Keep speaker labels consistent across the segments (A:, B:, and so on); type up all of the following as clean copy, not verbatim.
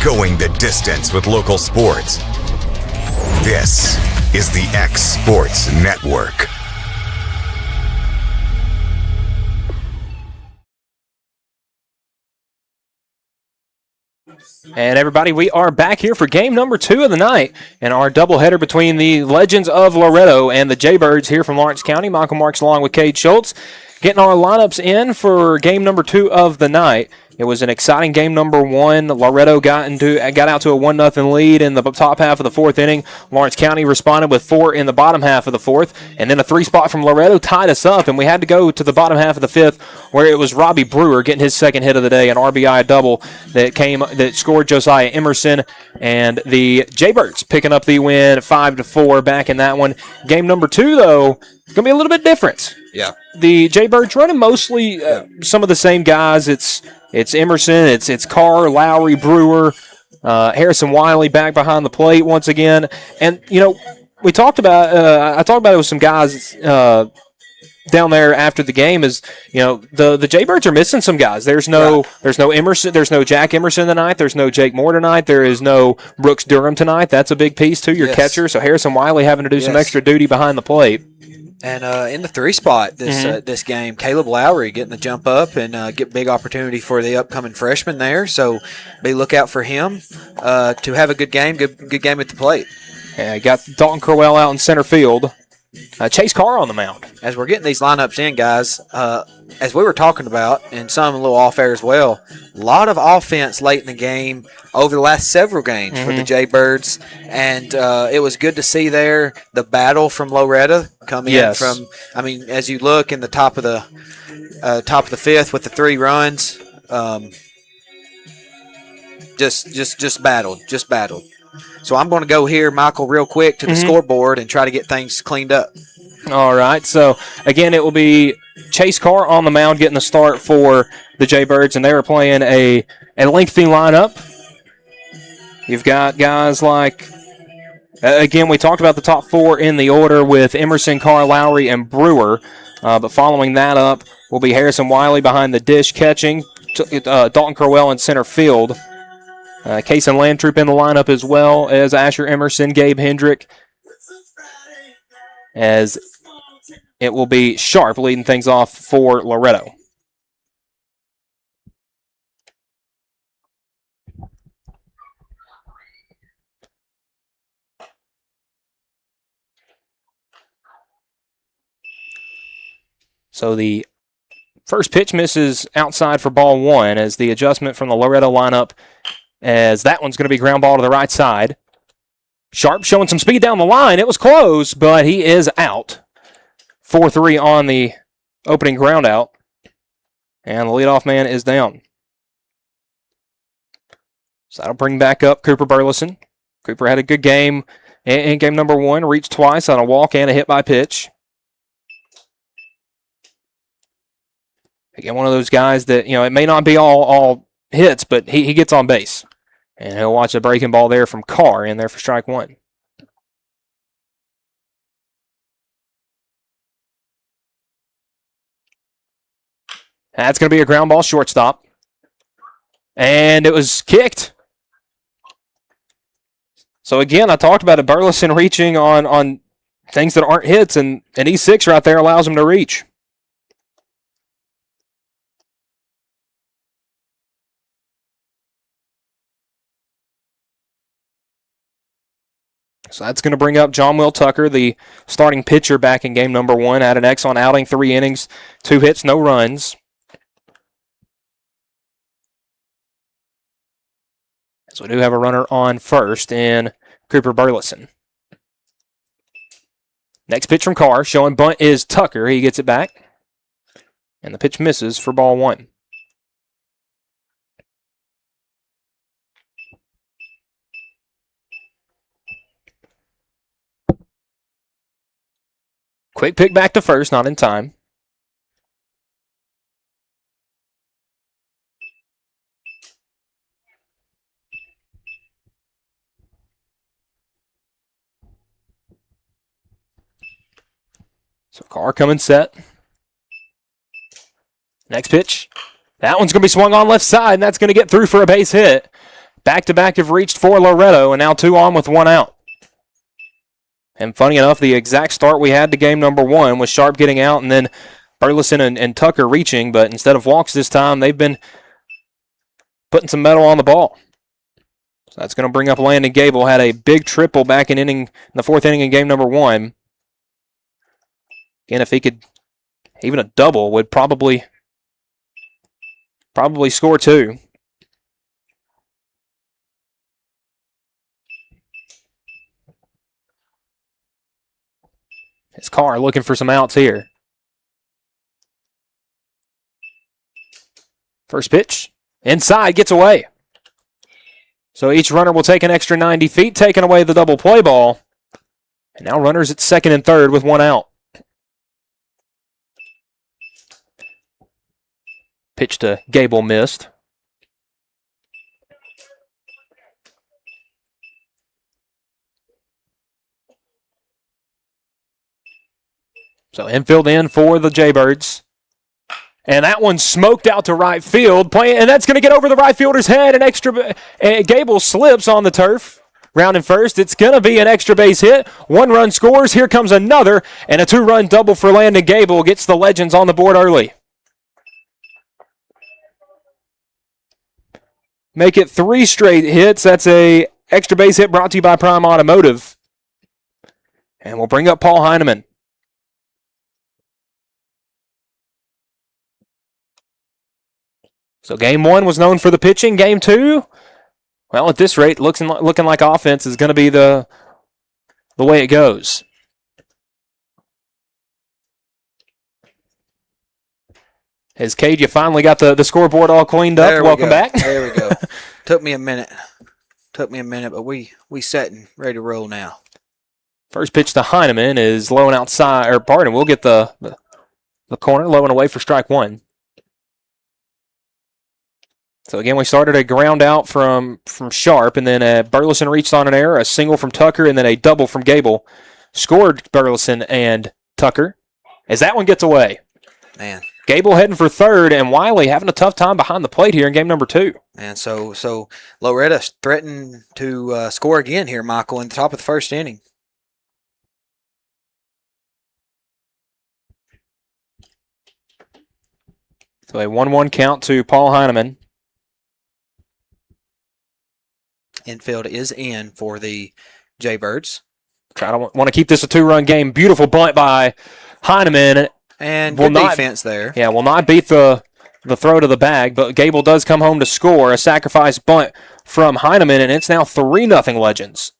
A: going the distance with local sports. This is the X Sports Network.
B: And everybody, we are back here for game number 2 of the night in our doubleheader between the Legends of Loretto and the Jaybirds here from Lawrence County. Michael Marks along with Cade Schultz getting our lineups in for game number 2 of the night. It was an exciting game number 1. Loretto got out to a 1-0 lead in the top half of the 4th inning. Lawrence County responded with 4 in the bottom half of the 4th, and then a 3-spot from Loretto tied us up, and we had to go to the bottom half of the 5th where it was Robbie Brewer getting his second hit of the day, an RBI double that scored Josiah Emerson, and the Jaybirds picking up the win 5-4 back in that one. Game number 2, though, going to be a little bit different.
C: Yeah.
B: The Jaybirds running mostly some of the same guys. It's Emerson, it's Carr, Lowry, Brewer, Harrison Wiley back behind the plate once again. And, we talked about, I talked about it with some guys down there after the game is, the Jaybirds are missing some guys. There's no Emerson, there's no Jack Emerson tonight, there's no Jake Moore tonight, there is no Brooks Durham tonight. That's a big piece too, your catcher. So Harrison Wiley having to do some extra duty behind the plate.
C: And in the 3 spot this game, Caleb Lowry getting the jump up and get big opportunity for the upcoming freshman there. So be lookout for him to have a good game at the plate.
B: Yeah, got Dalton Crowell out in center field. Chase Carr on the mound.
C: As we're getting these lineups in, guys, as we were talking about, and some a little off air as well, a lot of offense late in the game over the last several games for the Jaybirds, and it was good to see there the battle from Loretto come in from. I mean, as you look in the top of the 5th with the 3 runs, just battled. So I'm going to go here, Michael, real quick to the scoreboard and try to get things cleaned up.
B: All right. So, again, it will be Chase Carr on the mound getting the start for the Jaybirds, and they are playing a lengthy lineup. You've got guys like, again, we talked about the top 4 in the order with Emerson, Carr, Lowry, and Brewer. But following that up will be Harrison Wiley behind the dish catching, Dalton Crowell in center field. Case and Landtroop in the lineup as well as Asher Emerson, Gabe Hendrick. As it will be Sharp leading things off for Loretto. So the first pitch misses outside for ball 1 as the adjustment from the Loretto lineup, as that one's going to be ground ball to the right side. Sharp showing some speed down the line. It was close, but he is out. 4-3 on the opening ground out. And the leadoff man is down. So that'll bring back up Cooper Burleson. Cooper had a good game in game number 1, reached twice on a walk and a hit by pitch. Again, one of those guys that, it may not be all hits, but he gets on base. And he'll watch a breaking ball there from Carr in there for strike 1. That's going to be a ground ball shortstop. And it was kicked. So again, I talked about it, Burleson reaching on things that aren't hits, and an E6 right there allows him to reach. So that's going to bring up John Will Tucker, the starting pitcher back in game number 1. Had an excellent outing, 3 innings, 2 hits, no runs. So we do have a runner on first in Cooper Burleson. Next pitch from Carr, showing bunt is Tucker. He gets it back. And the pitch misses for ball 1. Quick pick back to first, not in time. So Carr coming set. Next pitch. That one's going to be swung on left side, and that's going to get through for a base hit. Back-to-back have reached for Loretto, and now 2 on with 1 out. And funny enough, the exact start we had to game number 1 was Sharp getting out and then Burleson and Tucker reaching, but instead of walks this time, they've been putting some metal on the ball. So that's going to bring up Landon Gable. Had a big triple back in the 4th inning in game number 1. Again, if he could, even a double would probably score 2. His car looking for some outs here. First pitch, inside, gets away. So each runner will take an extra 90 feet, taking away the double play ball. And now runners at second and third with 1 out. Pitch to Gable missed. So infield in for the Jaybirds. And that one smoked out to right field. And that's going to get over the right fielder's head. Gable slips on the turf. Rounding first. It's going to be an extra base hit. 1 run scores. Here comes another. And a 2-run double for Landon Gable gets the Legends on the board early. Make it 3 straight hits. That's a extra base hit brought to you by Prime Automotive. And we'll bring up Paul Heineman. So game 1 was known for the pitching. Game 2, well, at this rate, looking like offense is going to be the way it goes. As Cade, you finally got the scoreboard all cleaned up. Welcome back.
C: There we go. Took me a minute, but we set and ready to roll now.
B: First pitch to Heineman is low and outside, we'll get the corner, low and away for strike 1. So again, we started a ground out from Sharp, and then Burleson reached on an error, a single from Tucker, and then a double from Gable. Scored Burleson and Tucker as that one gets away.
C: Man.
B: Gable heading for third, and Wiley having a tough time behind the plate here in game number 2.
C: And so Loretto threatened to score again here, Michael, in the top of the 1st inning.
B: So a 1-1 count to Paul Heineman.
C: Infield is in for the Jaybirds.
B: Want to keep this a 2-run game. Beautiful bunt by Heineman.
C: And good defense there.
B: Yeah, will not beat the throw to the bag, but Gable does come home to score. A sacrifice bunt from Heineman, and it's now 3-0 Legends.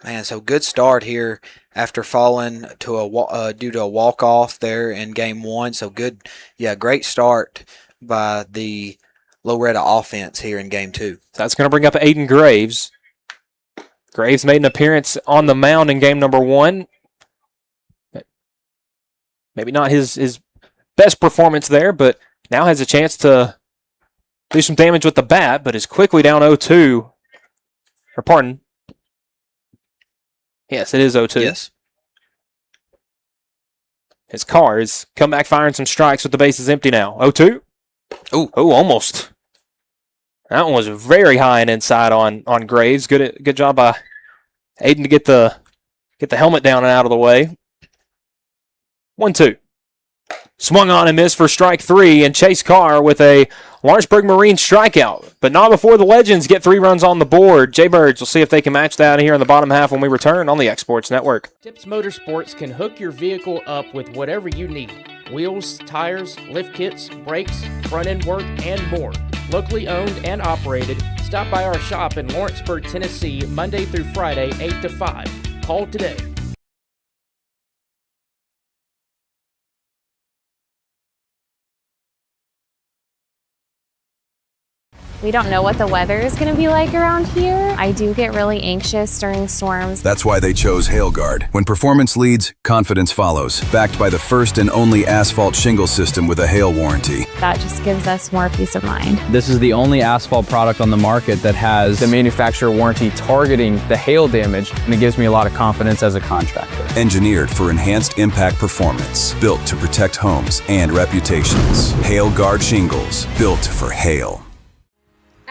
C: Man, so good start here after falling to due to a walk-off there in game 1. So great start by the Loretto offense here in game 2.
B: That's going to bring up Aiden Graves. Graves made an appearance on the mound in game number 1. Maybe not his best performance there, but now has a chance to do some damage with the bat, but is quickly down 0-2. Or pardon. Yes, it is 0-2.
C: Yes.
B: His car is come back firing some strikes with the bases empty now. 0-2. Oh, almost. That one was very high and inside on Graves. Good job by Aiden to get the helmet down and out of the way. 1-2. Swung on and missed for strike 3, and Chase Carr with a Lawrenceburg Marine strikeout. But not before the Legends get 3 runs on the board. Jaybirds will see if they can match that here in the bottom half when we return on the X Sports Network.
D: Tips Motorsports can hook your vehicle up with whatever you need. Wheels, tires, lift kits, brakes, front-end work, and more. Locally owned and operated, stop by our shop in Lawrenceburg, Tennessee, Monday through Friday, 8 to 5. Call today.
E: We don't know what the weather is going to be like around here. I do get really anxious during storms.
F: That's why they chose HailGuard. When performance leads, confidence follows. Backed by the first and only asphalt shingle system with a hail warranty.
E: That just gives us more peace of mind.
G: This is the only asphalt product on the market that has the manufacturer warranty targeting the hail damage, and it gives me a lot of confidence as a contractor.
F: Engineered for enhanced impact performance. Built to protect homes and reputations. HailGuard shingles. Built for hail.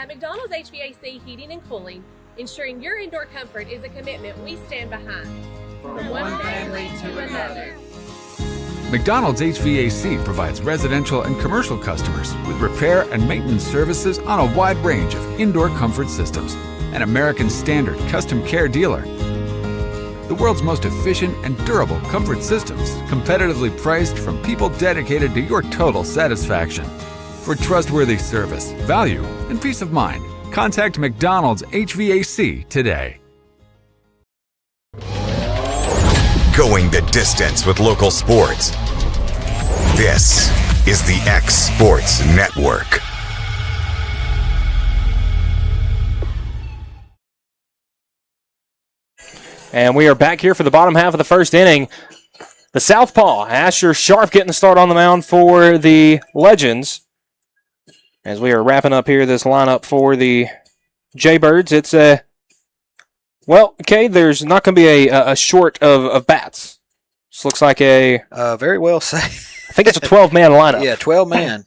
H: At McDonald's HVAC Heating and Cooling, ensuring your indoor comfort is a commitment we stand behind. From one family to another.
I: McDonald's HVAC provides residential and commercial customers with repair and maintenance services on a wide range of indoor comfort systems. An American Standard custom care dealer. The world's most efficient and durable comfort systems, competitively priced from people dedicated to your total satisfaction. For trustworthy service, value, and peace of mind, contact McDonald's HVAC today.
A: Going the distance with local sports. This is the X Sports Network.
B: And we are back here for the bottom half of the first inning. The southpaw, Asher Sharp, getting the start on the mound for the Legends. As we are wrapping up here this lineup for the Jaybirds, it's a there's not going to be a short of bats. This looks like a
C: very well said.
B: I think it's a 12-man lineup.
C: Yeah, 12-man.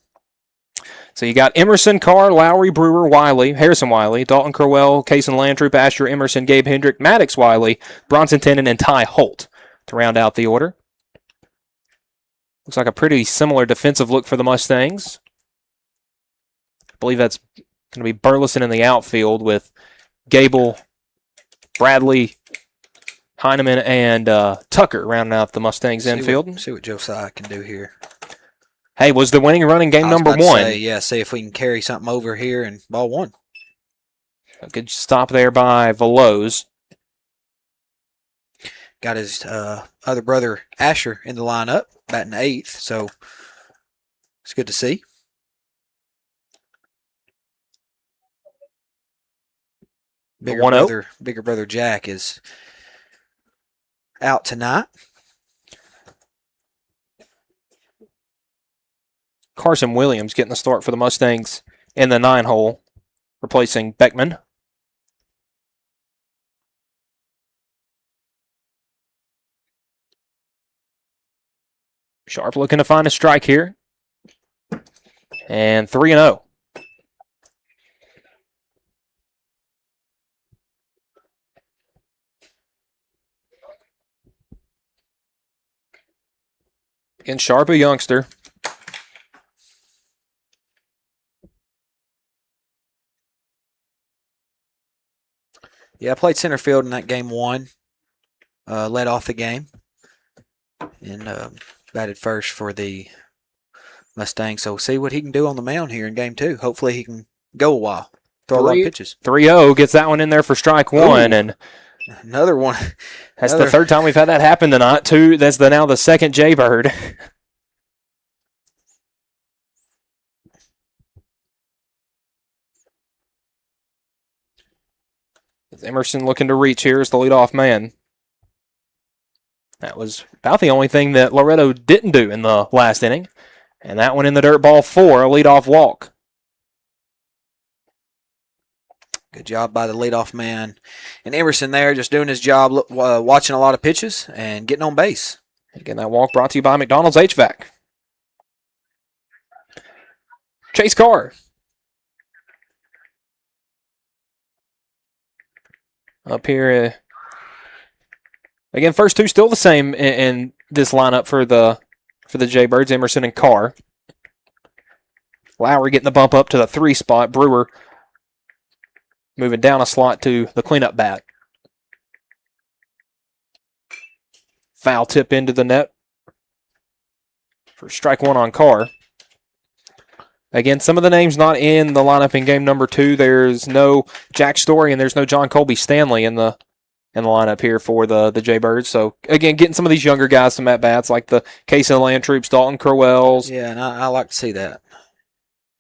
B: So you got Emerson, Carr, Lowry, Brewer, Wiley, Harrison Wiley, Dalton Crowell, Kaysen Landtroop, Asher Emerson, Gabe Hendrick, Maddox Wiley, Bronson Tennant, and Ty Holt to round out the order. Looks like a pretty similar defensive look for the Mustangs. I believe that's going to be Burleson in the outfield with Gable, Bradley, Heineman, and Tucker rounding out the Mustangs infield.
C: See what Josiah can do here.
B: Hey, was the winning run in game number one?
C: See if we can carry something over here and ball one.
B: A good stop there by Veloz.
C: Got his other brother Asher in the lineup, batting eighth, so it's good to see. Bigger brother Jack is out tonight.
B: Carson Williams getting the start for the Mustangs in the 9-hole, replacing Beckman. Sharp looking to find a strike here. And 3-0. Again, Sharp, a youngster.
C: Yeah, I played center field in that game one. Led off the game. And batted first for the Mustangs. So we'll see what he can do on the mound here in game two. Hopefully he can go a while. Throw a lot of pitches.
B: 3-0 gets that one in there for strike one. Ooh, and
C: another one.
B: That's the third time we've had that happen tonight. That's now the second Jaybird. Emerson looking to reach here as the leadoff man. That was about the only thing that Loretto didn't do in the last inning. And that one in the dirt ball 4, a leadoff walk.
C: Good job by the leadoff man. And Emerson there just doing his job, watching a lot of pitches and getting on base.
B: Again, that walk brought to you by McDonald's HVAC. Chase Carr. Up here. Again, first two still the same in this lineup for the Jaybirds, Emerson and Carr. Lowry getting the bump up to the 3 spot. Brewer moving down a slot to the cleanup bat. Foul tip into the net for strike one on Carr. Again, some of the names not in the lineup in game number 2. There's no Jack Story and there's no John Colby Stanley in the lineup here for the Jaybirds. So, again, getting some of these younger guys some at-bats like the Kaysen Landtroops, Dalton Crowells.
C: Yeah, and I like to see that.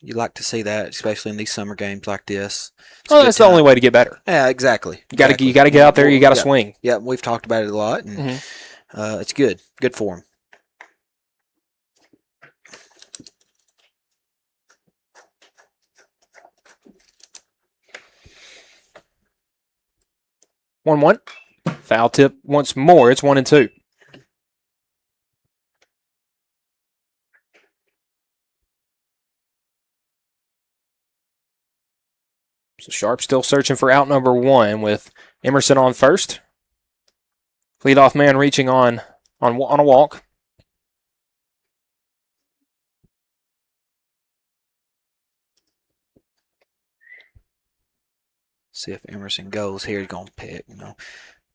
C: You like to see that, especially in these summer games like this.
B: Well, that's the only way to get better.
C: Yeah, exactly.
B: You got to get out there. You got to swing.
C: Yeah, we've talked about it a lot, and it's good. Good for them.
B: One. Foul tip once more. It's 1-2. So Sharp still searching for out number 1 with Emerson on first. Leadoff man reaching on a walk.
C: See if Emerson goes here. He's going to pick.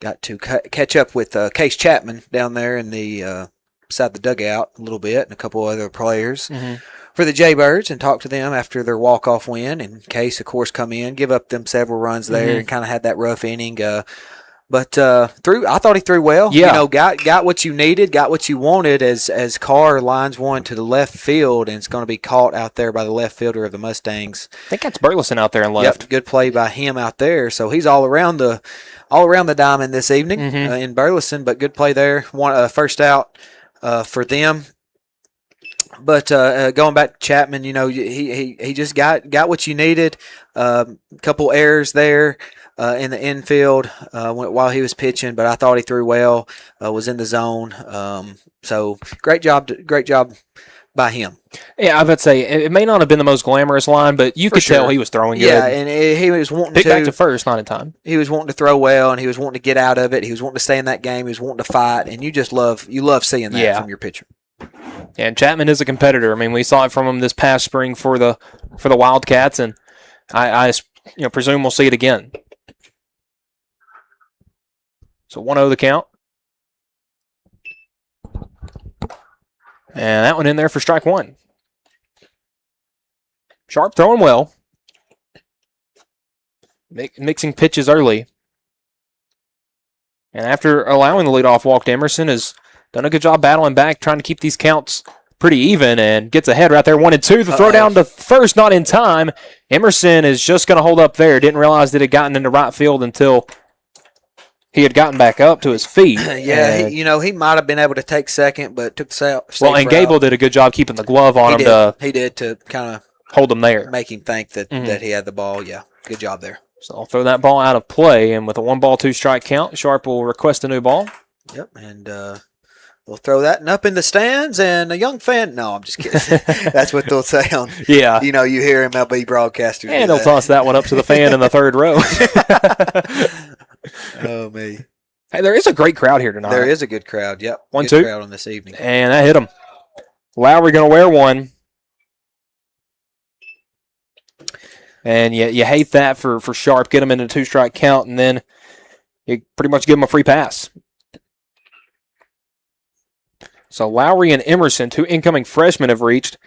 C: Got to catch up with Case Chapman down there in the beside the dugout a little bit, and a couple other players for the Jaybirds, and talk to them after their walk-off win. And Case, of course, come in, give up them several runs there, and kind of had that rough inning. But I thought he threw well.
B: Yeah.
C: Got what you needed, got what you wanted as Carr lines one to the left field, and it's going to be caught out there by the left fielder of the Mustangs.
B: I think that's Burleson out there and left.
C: Yep, good play by him out there. So he's all around the diamond this evening in Burleson, but good play there. First out for them. But going back to Chapman, he just got what you needed. Couple errors there in the infield while he was pitching, but I thought he threw well. Was in the zone. So great job by him.
B: Yeah, I would say it may not have been the most glamorous line, but you could tell he was throwing good.
C: Yeah, and he was wanting
B: pick back to first, not in time.
C: He was wanting to throw well, and he was wanting to get out of it. He was wanting to stay in that game. He was wanting to fight, and you love seeing that from your pitcher.
B: And Chapman is a competitor. I mean, we saw it from him this past spring for the Wildcats, and I presume we'll see it again. So 1-0 the count. And that one in there for strike 1. Sharp throwing well. Mixing pitches early. And after allowing the leadoff walk to Emerson, has done a good job battling back, trying to keep these counts pretty even, and gets ahead right there, 1-2. The throw down to first, not in time. Emerson is just going to hold up there. Didn't realize that it had gotten into right field until he had gotten back up to his feet.
C: Yeah, he might have been able to take second, but took the safe
B: and Gable did a good job keeping the glove on him.
C: He did to kind of
B: hold him there,
C: make him think that he had the ball. Yeah, good job there.
B: So I'll throw that ball out of play, and with a 1-2 strike count, Sharp will request a new ball.
C: Yep, and we'll throw that and up in the stands, and a young fan. No, I'm just kidding. That's what they'll say on.
B: Yeah,
C: you hear MLB broadcasters,
B: and they'll toss that one up to the fan in the third row.
C: Oh, me.
B: Hey, there is a great crowd here tonight.
C: There is a good crowd. Yep.
B: 1-2.
C: Good crowd on this evening.
B: And that hit him. Lowry going to wear one. And you hate that for Sharp. Get him in a 2-strike count, and then you pretty much give him a free pass. So Lowry and Emerson, 2 incoming freshmen, have reached.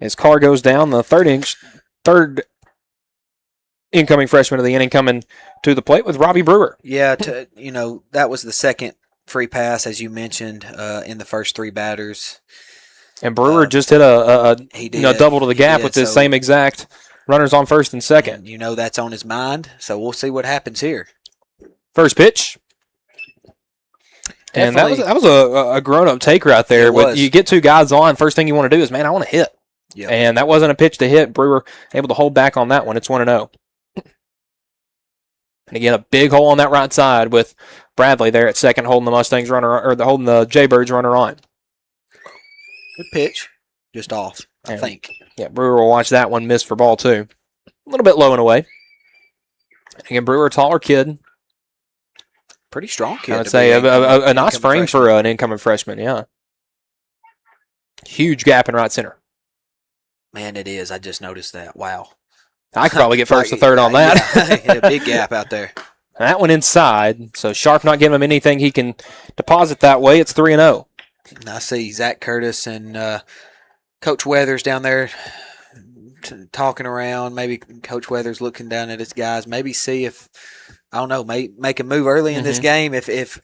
B: As Carr goes down, the third incoming freshman of the inning coming to the plate with Robbie Brewer.
C: Yeah, that was the second free pass, as you mentioned, in the first 3 batters.
B: And Brewer just hit a double to the gap with this same exact runners on first and second.
C: And that's on his mind, so we'll see what happens here.
B: First pitch. And that was a grown-up take right there. But you get 2 guys on, first thing you want to do is, man, I want to hit.
C: Yep.
B: And that wasn't a pitch to hit. Brewer able to hold back on that one. It's 1-0. And again, a big hole on that right side with Bradley there at second, holding the Mustangs runner, or holding the Jaybirds runner on.
C: Good pitch, just off, I think.
B: Yeah, Brewer will watch that one miss for ball 2. A little bit low and away. Again, Brewer, a taller kid.
C: Pretty strong kid.
B: I would say a nice frame for an incoming freshman. Yeah. Huge gap in right center.
C: Man, it is. I just noticed that. Wow.
B: I could probably get first or third on that.
C: Yeah, big gap out there.
B: That one inside. So Sharp not giving him anything he can deposit that way. It's 3-0.
C: I see Zach Curtis and Coach Weathers down there talking around. Maybe Coach Weathers looking down at his guys. Maybe see if, I don't know, make a move early in this game if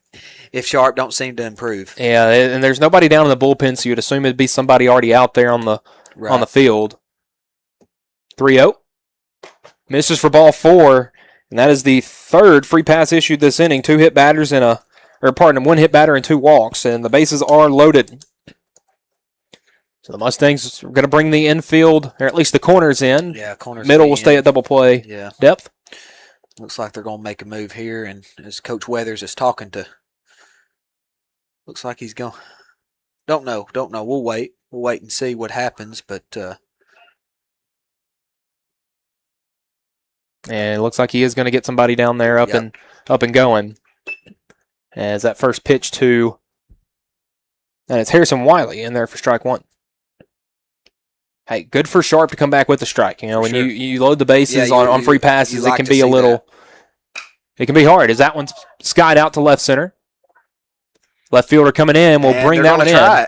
C: Sharp don't seem to improve.
B: Yeah, and there's nobody down in the bullpen, so you'd assume it'd be somebody already out there on the field. 3-0. Misses for ball 4, and that is the third free pass issued this inning. 1 hit batter and 2 walks, and the bases are loaded. So the Mustangs are going to bring the infield, or at least the corners in.
C: Yeah, corners.
B: Middle will stay at double play depth.
C: Looks like they're going to make a move here, and as Coach Weathers is talking to, looks like he's going. Don't know. We'll wait and see what happens, but.
B: And it looks like he is going to get somebody down there up and going. As that first pitch to, and it's Harrison Wiley in there for strike one. Hey, good for Sharp to come back with the strike. You know, when you load the bases on free passes, it can be it can be hard. As that one's skied out to left center. Left fielder coming in will bring that one in.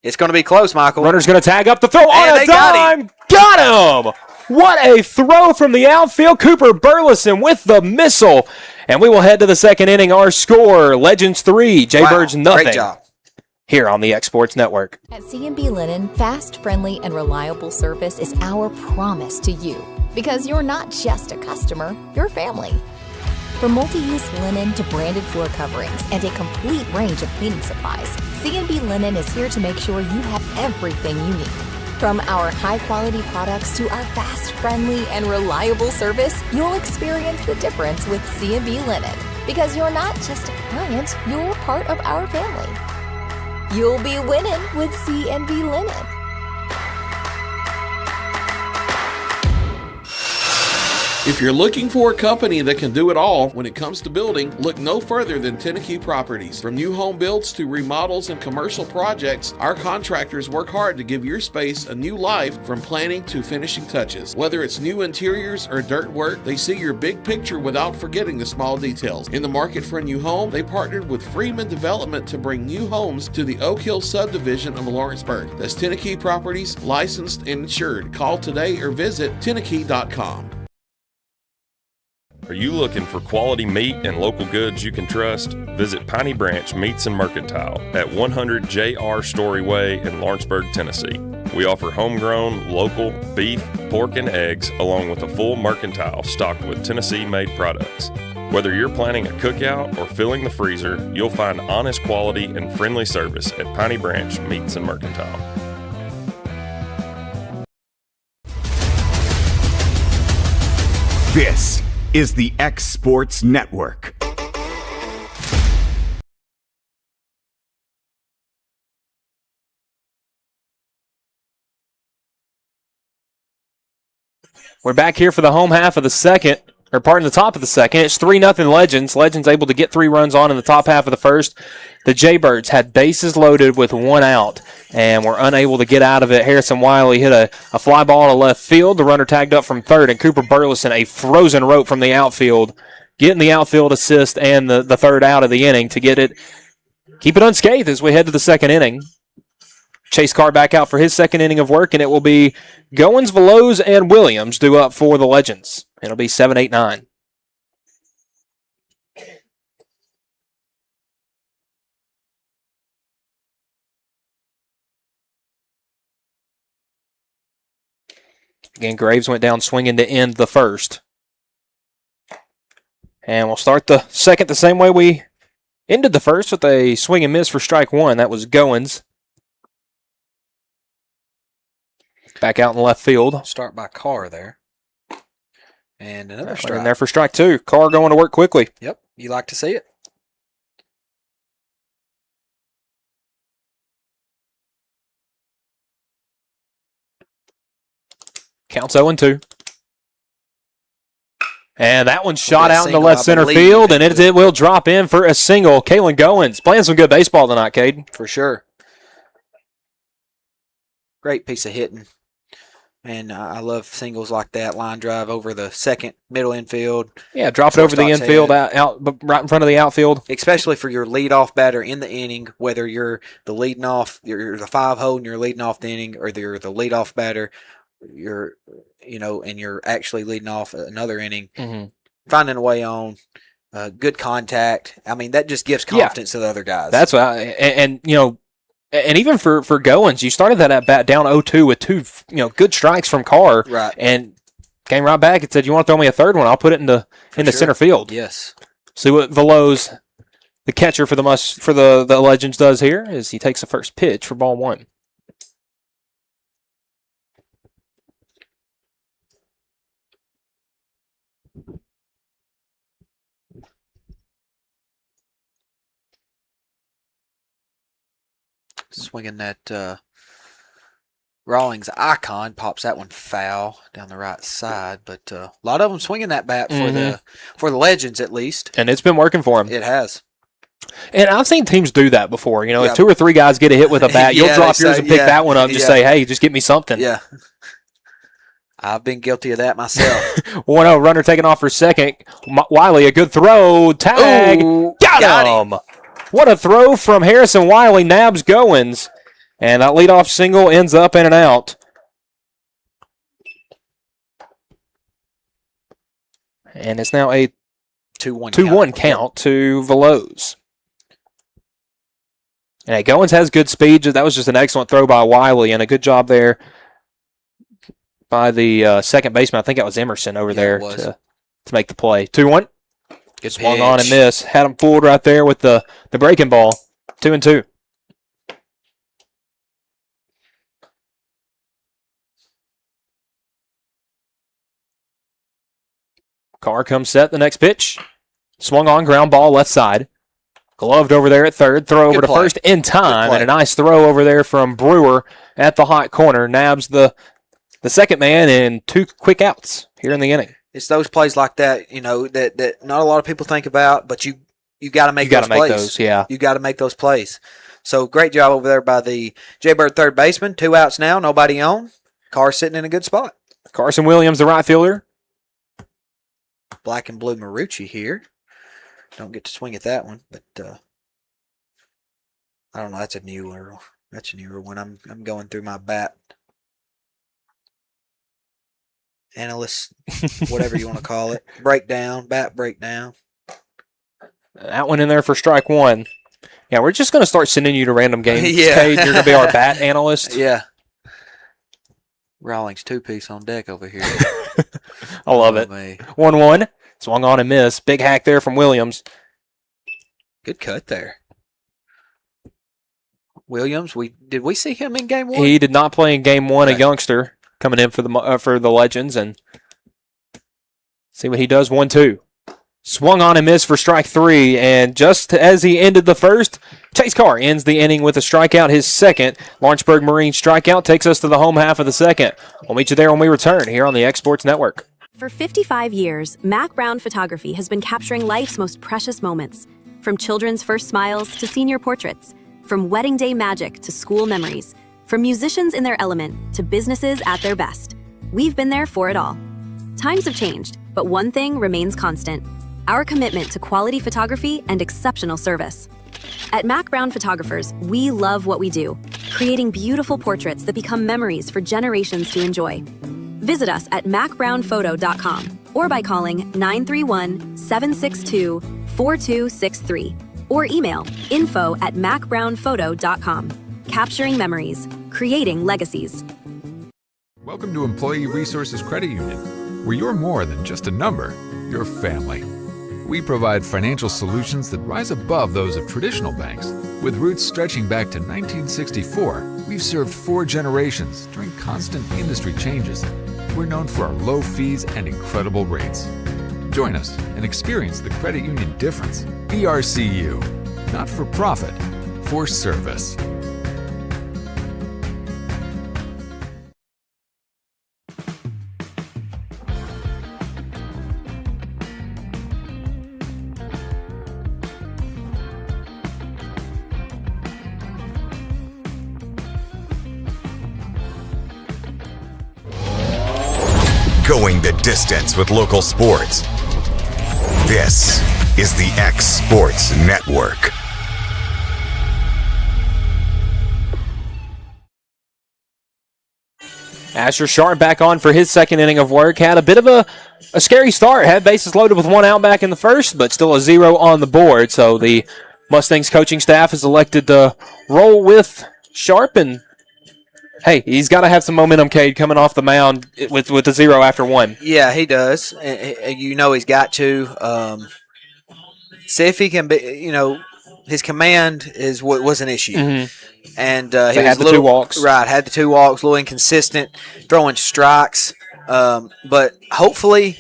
C: It's going to be close, Michael.
B: Runner's going to tag up the throw on a dime. Got him! What a throw from the outfield. Cooper Burleson with the missile. And we will head to the second inning. Our score, Legends 3, Jaybirds nothing.
C: Great job.
B: Here on the Exports Network.
J: At C&B Linen, fast, friendly, and reliable service is our promise to you. Because you're not just a customer, you're family. From multi-use linen to branded floor coverings and a complete range of cleaning supplies, C&B Linen is here to make sure you have everything you need. From our high-quality products to our fast, friendly, and reliable service, you'll experience the difference with C&B Linen. Because you're not just a client, you're part of our family. You'll be winning with C&B Linen.
K: If you're looking for a company that can do it all when it comes to building, look no further than Tenneke Properties. From new home builds to remodels and commercial projects, our contractors work hard to give your space a new life from planning to finishing touches. Whether it's new interiors or dirt work, they see your big picture without forgetting the small details. In the market for a new home, they partnered with Freeman Development to bring new homes to the Oak Hill subdivision of Lawrenceburg. That's Tenneke Properties, licensed and insured. Call today or visit Tenneke.com.
L: Are you looking for quality meat and local goods you can trust? Visit Piney Branch Meats and Mercantile at 100 J.R. Story Way in Lawrenceburg, Tennessee. We offer homegrown, local beef, pork, and eggs, along with a full mercantile stocked with Tennessee-made products. Whether you're planning a cookout or filling the freezer, you'll find honest quality and friendly service at Piney Branch Meats and Mercantile.
A: This is the X Sports Network.
B: We're back here for the home half of the second, or pardon, the top of the second. It's 3-0 Legends. Legends able to get 3 runs on in the top half of the first. The Jaybirds had bases loaded with 1 out and were unable to get out of it. Harrison Wiley hit a fly ball to left field. The runner tagged up from third, and Cooper Burleson, a frozen rope from the outfield, getting the outfield assist and the third out of the inning to keep it unscathed as we head to the second inning. Chase Carr back out for his second inning of work, and it will be Goins, Veloz, and Williams due up for the Legends. It'll be 7, 8, 9. Again, Graves went down swinging to end the first. And we'll start the second the same way we ended the first, with a swing and miss for strike one. That was Goins. Back out in left field.
C: Start by Carr there. And another strike.
B: In there for strike two. Carr going to work quickly.
C: Yep, you like to see it.
B: Counts 0-2. And that one's shot out into left center field, and it will drop in for a single. Kalen Goins playing some good baseball tonight, Cade.
C: For sure. Great piece of hitting. And I love singles like that. Line drive over the second, middle infield.
B: Yeah, drop it over the infield, out right in front of the outfield.
C: Especially for your leadoff batter in the inning, whether you're the leading off, you're the 5-hole and you're leading off the inning, or you're the leadoff batter, and you're actually leading off another inning. Mm-hmm. Finding a way on, good contact. I mean, that just gives confidence to the other guys.
B: That's what and even for Goins, you started that at bat down 0-2 with 2 good strikes from Carr,
C: right? And
B: came right back and said, "You want to throw me a third one? I'll put it into center field."
C: Yes.
B: See what Veloz, the catcher for the Legends, does here is he takes the first pitch for ball one.
C: Swinging that Rawlings Icon pops that one foul down the right side, but a lot of them swinging that bat for the Legends at least,
B: and it's been working for them.
C: It has.
B: And I've seen teams do that before. If 2 or 3 guys get a hit with a bat, you'll drop yours and pick that one up. Just say, hey, just get me something.
C: Yeah. I've been guilty of that myself.
B: 1-0 runner taking off for second. Wiley, a good throw. Tag.
C: Ooh,
B: got him. What a throw from Harrison Wiley. Nabs Goins. And that leadoff single ends up in and out. And it's now a 2-1 count to Veloz. And Goins has good speed. That was just an excellent throw by Wiley, and a good job there by the second baseman. I think that was Emerson over there to make the play. 2-1.
C: Good
B: Swung
C: pitch.
B: on and missed. Had him fooled right there with the breaking ball. 2-2. Carr comes set. The next pitch. Swung on, ground ball left side. Gloved over there at third. Throw over to first in time. And a nice throw over there from Brewer at the hot corner. Nabs the second man and 2 quick outs here in the inning.
C: It's those plays like that, that not a lot of people think about, but you got to make those plays. You got to make those plays. So great job over there by the Jaybird third baseman. 2 outs now, nobody on. Carr sitting in a good spot.
B: Carson Williams, the right fielder.
C: Black and blue Marucci here. Don't get to swing at that one, but I don't know. That's a newer one. I'm going through my bat analyst, whatever you want to call it. Bat breakdown.
B: That one in there for strike 1. Yeah, we're just going to start sending you to random games. Cade, you're going to be our bat analyst.
C: Yeah. Rawlings 2-piece on deck over here.
B: I love it. 1-1. Swung on and missed. Big hack there from Williams.
C: Good cut there. Williams, did we see him in game 1?
B: He did not play in game 1. Okay. A youngster coming in for the Legends, and see what he does. 1-2. Swung on and missed for strike 3, and just as he ended the first, Chase Carr ends the inning with a strikeout, his second. Lawrenceburg Marine strikeout takes us to the home half of the second. We'll meet you there when we return here on the X Sports Network.
M: For 55 years, Mac Brown Photography has been capturing life's most precious moments. From children's first smiles to senior portraits, from wedding day magic to school memories, from musicians in their element to businesses at their best. We've been there for it all. Times have changed, but one thing remains constant: our commitment to quality photography and exceptional service. At Mac Brown Photographers, we love what we do, creating beautiful portraits that become memories for generations to enjoy. Visit us at macbrownphoto.com or by calling 931-762-4263 or email info@macbrownphoto.com. Capturing memories, creating legacies.
I: Welcome to Employee Resources Credit Union, where you're more than just a number, you're family. We provide financial solutions that rise above those of traditional banks. With roots stretching back to 1964, we've served 4 generations during constant industry changes. We're known for our low fees and incredible rates. Join us and experience the credit union difference. ERCU, not for profit, for service.
A: Going the distance with local sports. This is the X Sports Network.
B: Asher Sharp back on for his second inning of work. Had a bit of a scary start. Had bases loaded with 1 out back in the first, but still a 0 on the board. So the Mustangs coaching staff has elected to roll with Sharp, and hey, he's got to have some momentum, Cade, coming off the mound with the 0 after 1.
C: Yeah, he does. He's got to. See if he can be, his command was an issue.
B: Mm-hmm.
C: And
B: he had the 2 walks.
C: Right, had the 2 walks, a little inconsistent, throwing strikes. But hopefully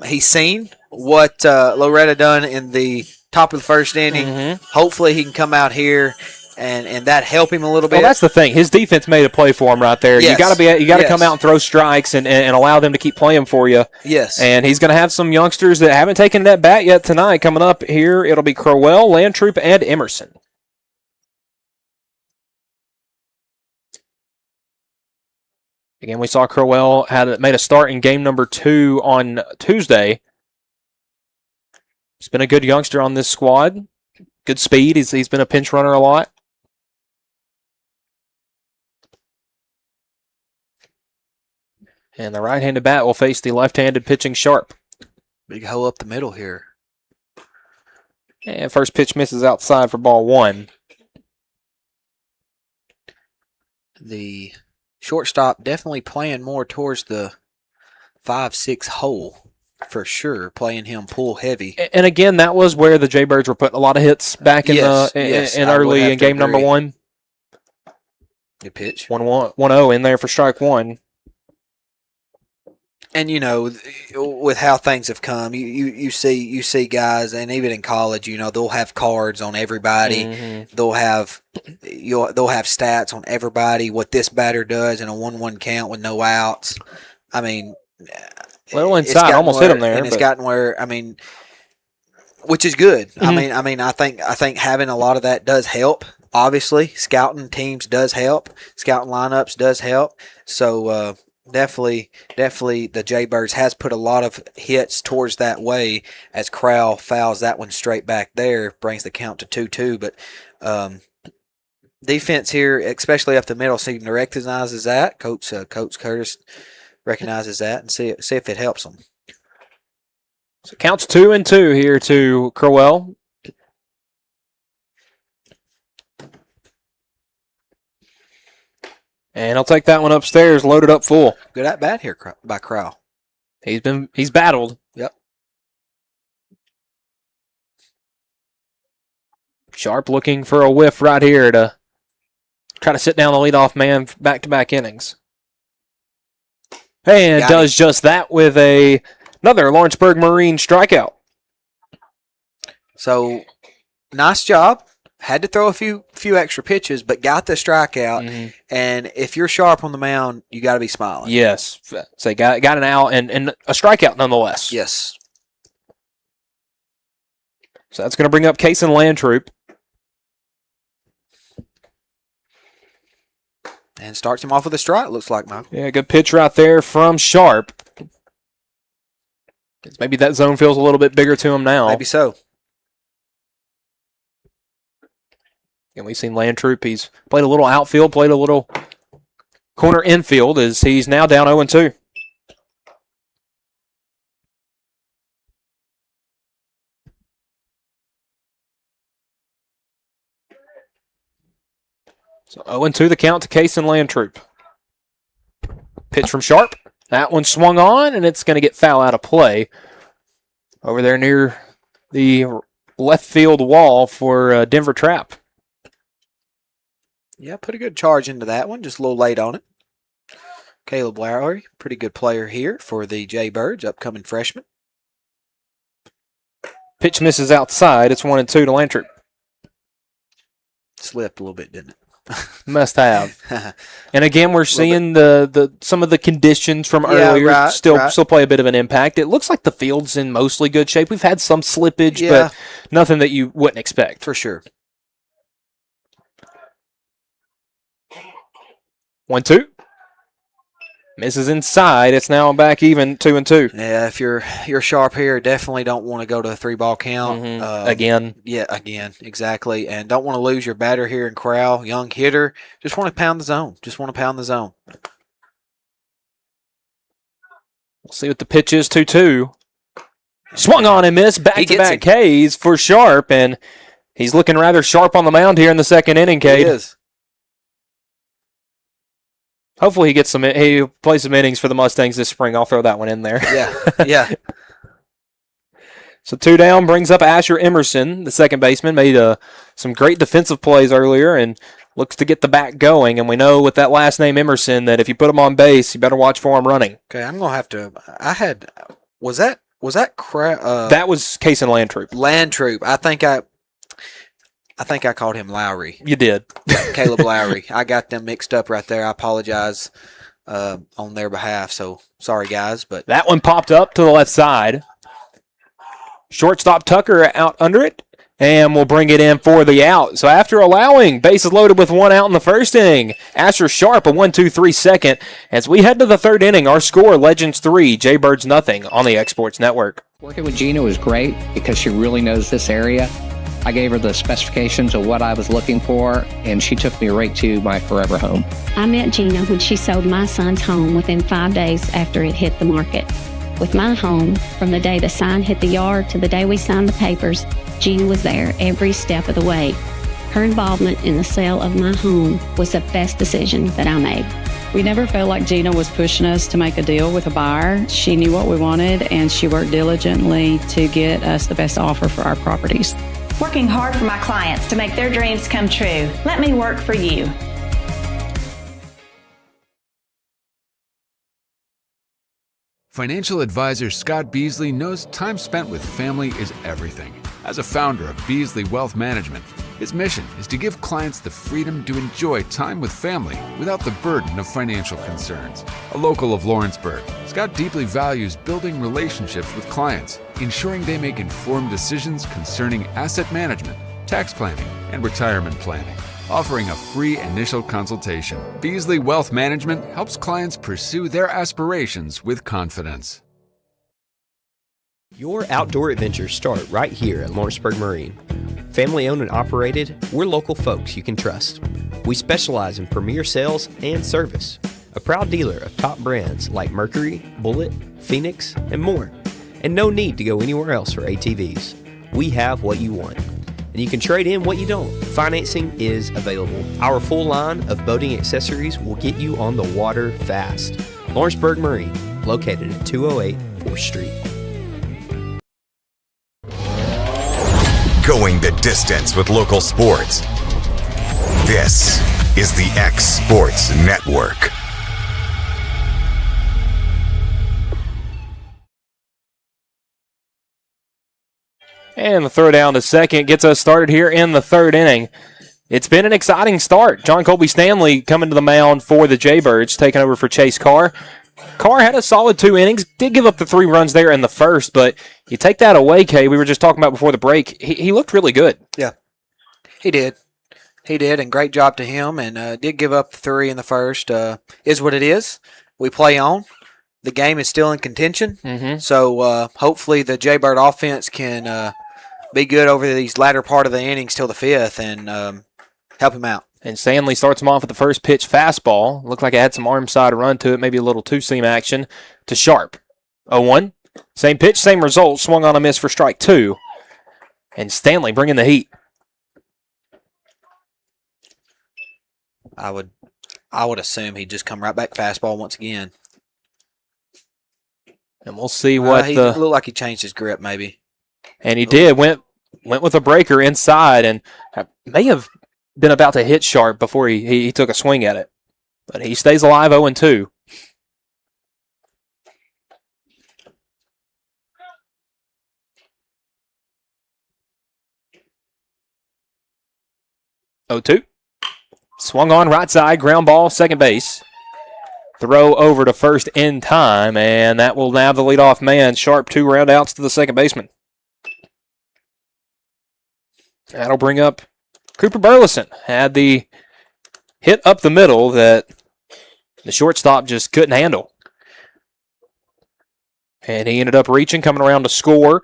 C: he's seen what Loretto done in the top of the first inning.
B: Mm-hmm.
C: Hopefully he can come out here and that help him a little bit.
B: Well, that's the thing. His defense made a play for him right there.
C: Yes.
B: You got to come out and throw strikes and allow them to keep playing for you.
C: Yes.
B: And he's going to have some youngsters that haven't taken that bat yet tonight coming up here. It'll be Crowell, Landtroop, and Emerson. Again, we saw Crowell made a start in game number 2 on Tuesday. He's been a good youngster on this squad. Good speed. He's been a pinch runner a lot. And the right-handed bat will face the left-handed pitching Sharp.
C: Big hole up the middle here.
B: And first pitch misses outside for ball 1.
C: The shortstop definitely playing more towards the 5-6 hole for sure, playing him pull heavy.
B: And again, that was where the Jaybirds were putting a lot of hits back in early in game number 1.
C: Good pitch.
B: 1-0 in there for strike 1.
C: And with how things have come, you see guys, and even in college, they'll have cards on everybody.
B: Mm-hmm.
C: They'll have stats on everybody. What this batter does in a 1-1 count with no outs. I mean,
B: little inside, almost hit him there.
C: And it's gotten where which is good.
B: Mm-hmm.
C: I think having a lot of that does help. Obviously, scouting teams does help. Scouting lineups does help. So. Definitely, the Jaybirds has put a lot of hits towards that way as Crowell fouls that one straight back there, brings the count to 2-2. But defense here, especially up the middle, recognizes that. Coach Curtis recognizes that and see if it helps them.
B: So counts 2-2 here to Crowell. And he'll take that one upstairs, loaded up full.
C: Good at bat here by Crowell.
B: He's battled.
C: Yep.
B: Sharp looking for a whiff right here to try to sit down the leadoff man back-to-back innings. And does just that with another Lawrenceburg Marine strikeout.
C: So, nice job. Had to throw a few extra pitches, but got the strikeout.
B: Mm-hmm.
C: And if you're sharp on the mound, you got to be smiling.
B: Yes. So got an out and a strikeout nonetheless.
C: Yes.
B: So that's going to bring up Case and Landtroop.
C: And starts him off with a strike, looks like, Michael.
B: Yeah, good pitch right there from Sharp. Maybe that zone feels a little bit bigger to him now.
C: Maybe so.
B: And we've seen Landtroop. He's played a little outfield, played a little corner infield as he's now down 0-2. So 0-2 the count to Case and Landtroop. Pitch from Sharp. That one swung on, and it's going to get foul out of play over there near the left field wall for Denver Trap.
C: Yeah, put a good charge into that one. Just a little late on it. Caleb Lowry, pretty good player here for the Jaybirds, upcoming freshman.
B: Pitch misses outside. It's 1-2 to Landtroop.
C: Slipped a little bit, didn't it?
B: Must have. And again, we're seeing the some of the conditions from earlier still play a bit of an impact. It looks like the field's in mostly good shape. We've had some slippage, but nothing that you wouldn't expect.
C: For sure.
B: 1-2. Misses inside. It's now back even 2-2.
C: Yeah, if you're sharp here, definitely don't want to go to a 3-ball count.
B: Again.
C: Yeah, again, exactly. And don't want to lose your batter here in Crowell. Young hitter. Just want to pound the zone.
B: We'll see what the pitch is, 2-2. Swung on and missed. Back-to-back Ks for Sharp, and he's looking rather sharp on the mound here in the second inning, Cade.
C: He is.
B: Hopefully he plays some innings for the Mustangs this spring. I'll throw that one in there.
C: Yeah.
B: So 2 down brings up Asher Emerson, the second baseman. Made some great defensive plays earlier and looks to get the bat going. And we know with that last name Emerson that if you put him on base, you better watch for him running.
C: Okay, I'm going to have to – was that
B: that was Case and Landtroop.
C: Landtroop. I think I called him Lowry.
B: You did.
C: Caleb Lowry. I got them mixed up right there. I apologize on their behalf. So sorry, guys. But
B: that one popped up to the left side. Shortstop Tucker out under it, and we'll bring it in for the out. So after allowing bases loaded with one out in the first inning, Asher Sharp a 1-2-3 second. As we head to the third inning, our score, Legends 3, Jaybirds nothing on the X-Sports Network.
N: Working with Gina was great because she really knows this area. I gave her the specifications of what I was looking for, and she took me right to my forever home.
O: I met Gina when she sold my son's home within 5 days after it hit the market. With my home, from the day the sign hit the yard to the day we signed the papers, Gina was there every step of the way. Her involvement in the sale of my home was the best decision that I made.
P: We never felt like Gina was pushing us to make a deal with a buyer. She knew what we wanted, and she worked diligently to get us the best offer for our properties.
Q: Working hard for my clients to make their dreams come true. Let me work for you.
I: Financial advisor Scott Beasley knows time spent with family is everything. As a founder of Beasley Wealth Management, his mission is to give clients the freedom to enjoy time with family without the burden of financial concerns. A local of Lawrenceburg, Scott deeply values building relationships with clients, ensuring they make informed decisions concerning asset management, tax planning, and retirement planning. Offering a free initial consultation, Beasley Wealth Management helps clients pursue their aspirations with confidence.
R: Your outdoor adventures start right here at Lawrenceburg Marine. Family owned and operated, we're local folks you can trust. We specialize in premier sales and service. A proud dealer of top brands like Mercury, Bullet, Phoenix, and more. And no need to go anywhere else for ATVs. We have what you want. And you can trade in what you don't. Financing is available. Our full line of boating accessories will get you on the water fast. Lawrenceburg Marine, located at 208 4th Street.
A: Going the distance with local sports. This is the X Sports Network.
B: And the throw down to second gets us started here in the third inning. It's been an exciting start. John Colby Stanley coming to the mound for the Jaybirds, taking over for Chase Carr. Carr had a solid 2 innings, did give up the 3 runs there in the first, but you take that away, Kay, we were just talking about before the break, he looked really good.
C: Yeah, he did. He did, and great job to him, and did give up the 3 in the first. Is what it is. We play on. The game is still in contention, so hopefully the Jaybird offense can be good over these latter part of the innings till the 5th and help him out.
B: And Stanley starts him off with the first pitch fastball. Looked like it had some arm side run to it, maybe a little two-seam action to Sharp. 0-1. Same pitch, same result. Swung on a miss for strike 2. And Stanley bringing the heat.
C: I would assume he'd just come right back fastball once again.
B: And we'll see what
C: he looked like he changed his grip maybe.
B: And he did. Went with a breaker inside and may have been about to hit Sharp before he took a swing at it. But he stays alive 0-2. Swung on right side, ground ball, second base. Throw over to first in time, and that will nab the leadoff man. Sharp 2 round outs to the second baseman. That'll bring up Cooper Burleson. Had the hit up the middle that the shortstop just couldn't handle. And he ended up reaching, coming around to score,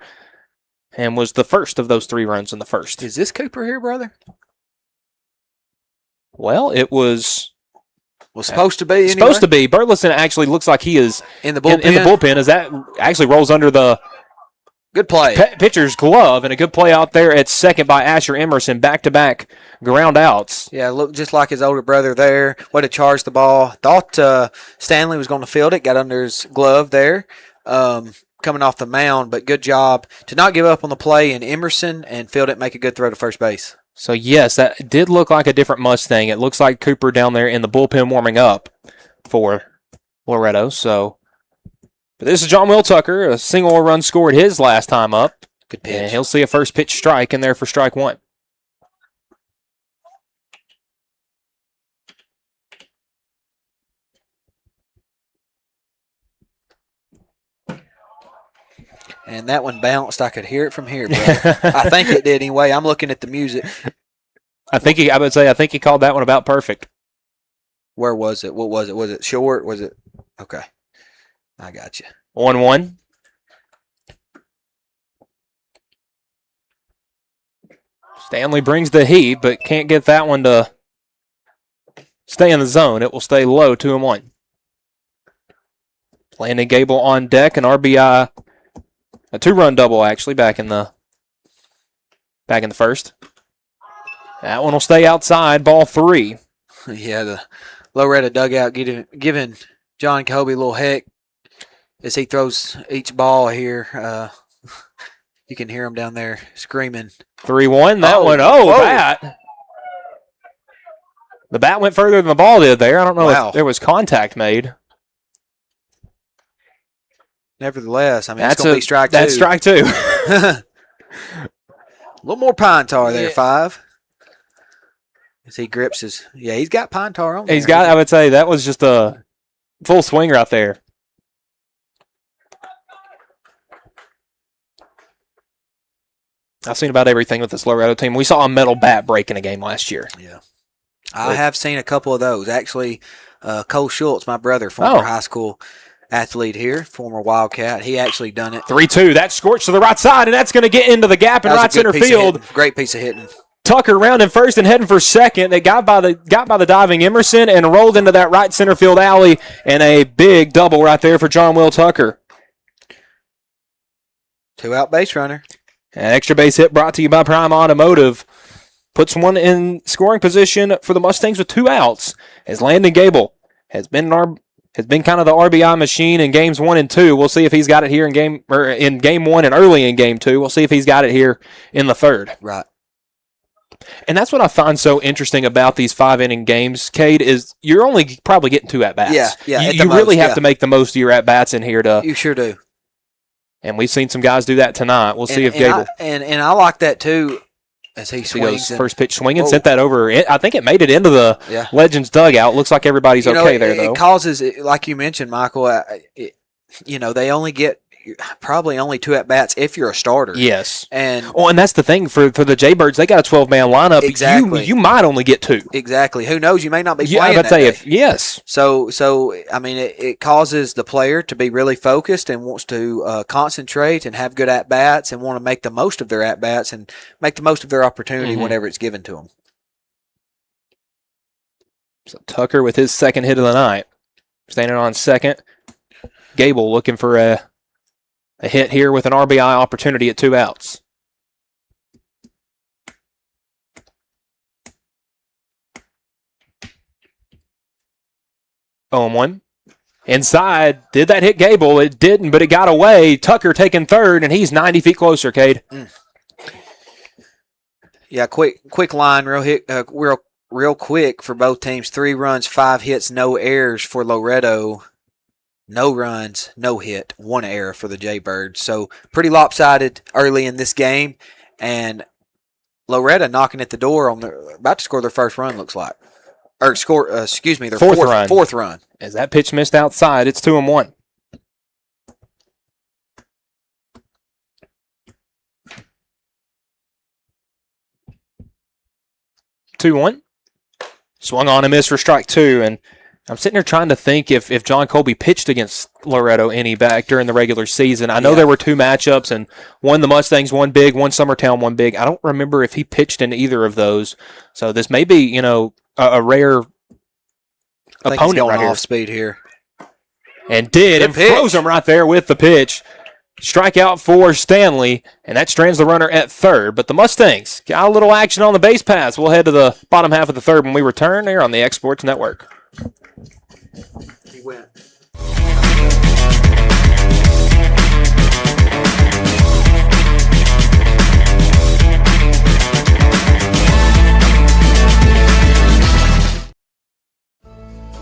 B: and was the first of those 3 runs in the first.
C: Is this Cooper here, brother?
B: Well, it was
C: supposed to be anyway.
B: Supposed to be. Burleson actually looks like he is
C: in the bullpen.
B: In the bullpen, as that actually rolls under the
C: good play
B: pitcher's glove, and a good play out there at second by Asher Emerson. Back-to-back ground outs.
C: Yeah, looked just like his older brother there. Way to charge the ball. Thought Stanley was going to field it. Got under his glove there. Coming off the mound, but good job to not give up on the play in Emerson and field it, make a good throw to first base.
B: So, yes, that did look like a different Mustang. It looks like Cooper down there in the bullpen warming up for Loretto. So, but this is John Will Tucker, a single run scored his last time up.
C: Good pitch.
B: And he'll see a first pitch strike in there for strike 1.
C: And that one bounced. I could hear it from here, brother. I think it did anyway. I'm looking at the music.
B: I think he called that one about perfect.
C: Where was it? What was it? Was it short? Was it? Okay. I got you.
B: 1-1. Stanley brings the heat, but can't get that one to stay in the zone. It will stay low, 2-1. Landon Gable on deck, an RBI, a 2-run double actually back in the first. That one will stay outside, ball 3.
C: Yeah, the Loretto dugout giving John Colby a little heck as he throws each ball here. You can hear him down there screaming.
B: 3-1, that one. Bat. The bat went further than the ball did there. I don't know if there was contact made.
C: Nevertheless, I mean, it's going to be strike 2.
B: That's strike 2.
C: A little more pine tar there, 5. As he grips his, he's got pine tar on there.
B: I would say that was just a full swing right there. I've seen about everything with this Loretto team. We saw a metal bat break in a game last year.
C: Yeah. I have seen a couple of those. Actually, Cole Schultz, my brother, former high school athlete here, former Wildcat, he actually done it.
B: 3-2. That scorched to the right side, and that's going to get into the gap in right center field.
C: Great piece of hitting.
B: Tucker rounding first and heading for second. They got by the diving Emerson and rolled into that right center field alley, and a big double right there for John Will Tucker.
C: 2-out base runner.
B: An extra base hit brought to you by Prime Automotive. Puts one in scoring position for the Mustangs with 2 outs, as Landon Gable has been kind of the RBI machine in games 1 and 2. We'll see if he's got it here in game 1 and early in game 2. We'll see if he's got it here in the third.
C: Right.
B: And that's what I find so interesting about these 5-inning games, Cade, is you're only probably getting 2 at-bats.
C: Yeah.
B: You really have to make the most of your at-bats in here to.
C: You sure do.
B: And we've seen some guys do that tonight. We'll see if Gable.
C: And I like that too, as he swings.
B: Goes first pitch swinging, sent that over. I think it made it into the Legends dugout. Looks like everybody's okay there, though.
C: It causes, like you mentioned, Michael, they only get probably only 2 at-bats if you're a starter.
B: Yes.
C: And
B: that's the thing for the Jaybirds. They got a 12-man lineup.
C: Exactly.
B: You might only get 2.
C: Exactly. Who knows? You may not be playing that day.
B: Yes.
C: So I mean, it causes the player to be really focused and wants to concentrate and have good at-bats and want to make the most of their at-bats and make the most of their opportunity whenever it's given to them.
B: So Tucker with his second hit of the night. Standing on second. Gable looking for a hit here with an RBI opportunity at 2 outs. Oh, 1. Inside. Did that hit Gable? It didn't, but it got away. Tucker taking third, and he's 90 feet closer, Cade.
C: Yeah, quick line, real quick for both teams. 3 runs, 5 hits, no errors for Loretto. No runs, no hit, 1 error for the Jaybirds. So pretty lopsided early in this game. And Loretto knocking at the door about to score their first run, looks like. Or their fourth run.
B: As that pitch missed outside, it's 2-1. Swung on and missed for strike 2, and I'm sitting here trying to think if John Colby pitched against Loretto any back during the regular season. I know there were 2 matchups, and one the Mustangs, one big, one Summertown, one big. I don't remember if he pitched in either of those. So this may be, a rare opponent right here.
C: Off speed here.
B: And froze him right there with the pitch. Strikeout for Stanley, and that strands the runner at third. But the Mustangs got a little action on the base paths. We'll head to the bottom half of the third when we return here on the X Sports Network.
C: He went.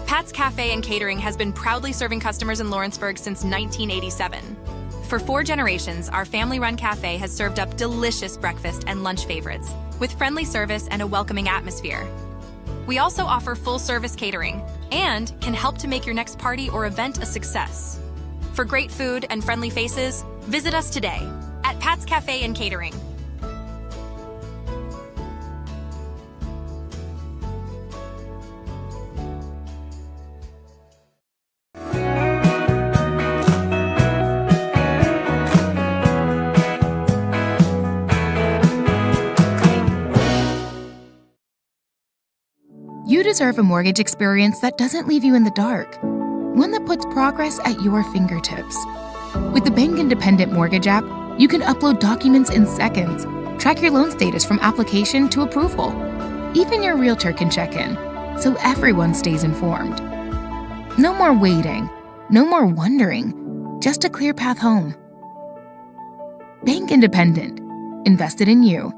S: Pat's Cafe and Catering has been proudly serving customers in Lawrenceburg since 1987. For 4 generations, our family-run cafe has served up delicious breakfast and lunch favorites with friendly service and a welcoming atmosphere. We also offer full-service catering and can help to make your next party or event a success. For great food and friendly faces, Visit us today at Pat's Cafe and Catering.
T: You deserve a mortgage experience that doesn't leave you in the dark. One that puts progress at your fingertips. With the Bank Independent Mortgage app, you can upload documents in seconds, track your loan status from application to approval. Even your realtor can check in, so everyone stays informed. No more waiting, no more wondering, just a clear path home. Bank Independent. Invested in you.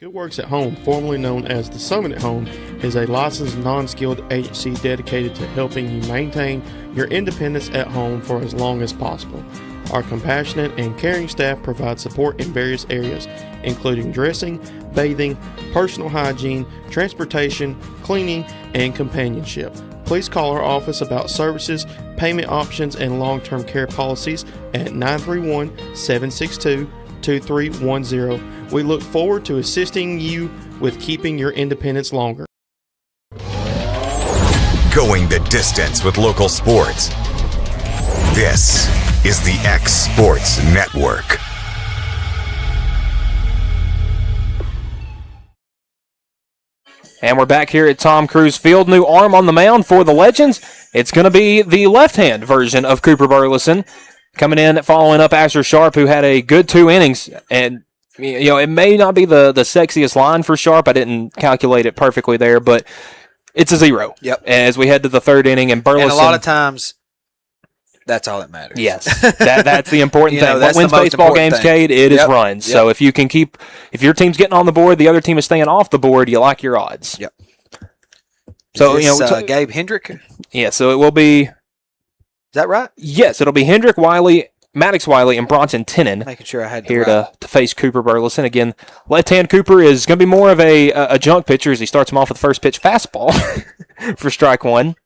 U: Good Works at Home, formerly known as the Summit at Home, is a licensed non-skilled agency dedicated to helping you maintain your independence at home for as long as possible. Our compassionate and caring staff provide support in various areas, including dressing, bathing, personal hygiene, transportation, cleaning, and companionship. Please call our office about services, payment options, and long-term care policies at 931-762-2310. We look forward to assisting you with keeping your independence longer.
A: Going the distance with local sports. This is the X Sports Network.
B: And we're back here at Tom Cruise Field. New arm on the mound for the Legends. It's going to be the left-hand version of Cooper Burleson. Coming in, following up Asher Sharp, who had a good 2 innings. And, you know, it may not be the sexiest line for Sharp. I didn't calculate it perfectly there, but it's a 0.
C: Yep.
B: As we head to the 3rd inning, and Burleson.
C: And a lot of times, that's all that matters.
B: Yes, that's the important thing. What wins baseball games, Cade? It is runs. So if you can if your team's getting on the board, the other team is staying off the board, you like your odds.
C: Yep.
B: So,
C: is this, Gabe Hendrick?
B: Yeah, so it will be.
C: Is that right?
B: Yes, it'll be Hendrick, Wiley, Maddox Wiley, and Bronson Tennant.
C: Making sure I had
B: here to face Cooper Burleson. Again, left-hand Cooper is going to be more of a junk pitcher as he starts him off with the first pitch fastball for strike 1.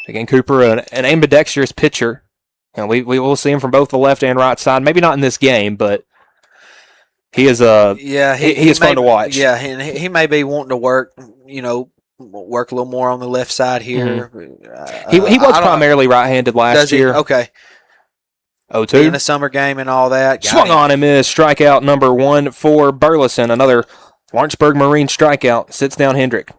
B: Again, Cooper, an ambidextrous pitcher. And we will see him from both the left and right side. Maybe not in this game, but he is he is fun to watch.
C: Yeah, and he may be wanting to work a little more on the left side here.
B: Mm-hmm. He was primarily right-handed last year.
C: Okay.
B: 0-2.
C: In a summer game and all that.
B: Swung on him is strikeout number 1 for Burleson. Another Lawrenceburg Marine strikeout. Sits down Hendrick.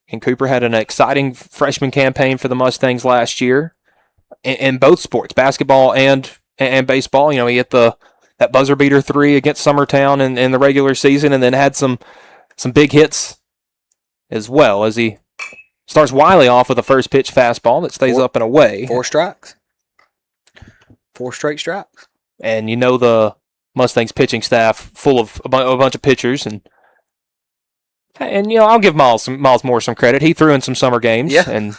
B: And Cooper had an exciting freshman campaign for the Mustangs last year in both sports, basketball and baseball. You know, he hit that buzzer beater 3 against Summertown in the regular season, and then had some big hits as well as he starts Wiley off with a first pitch fastball that stays up and away.
C: 4 strikes. 4 straight strikes.
B: And you know the Mustangs pitching staff full of a bunch of pitchers, and I'll give Miles Moore some credit. He threw in some summer games, and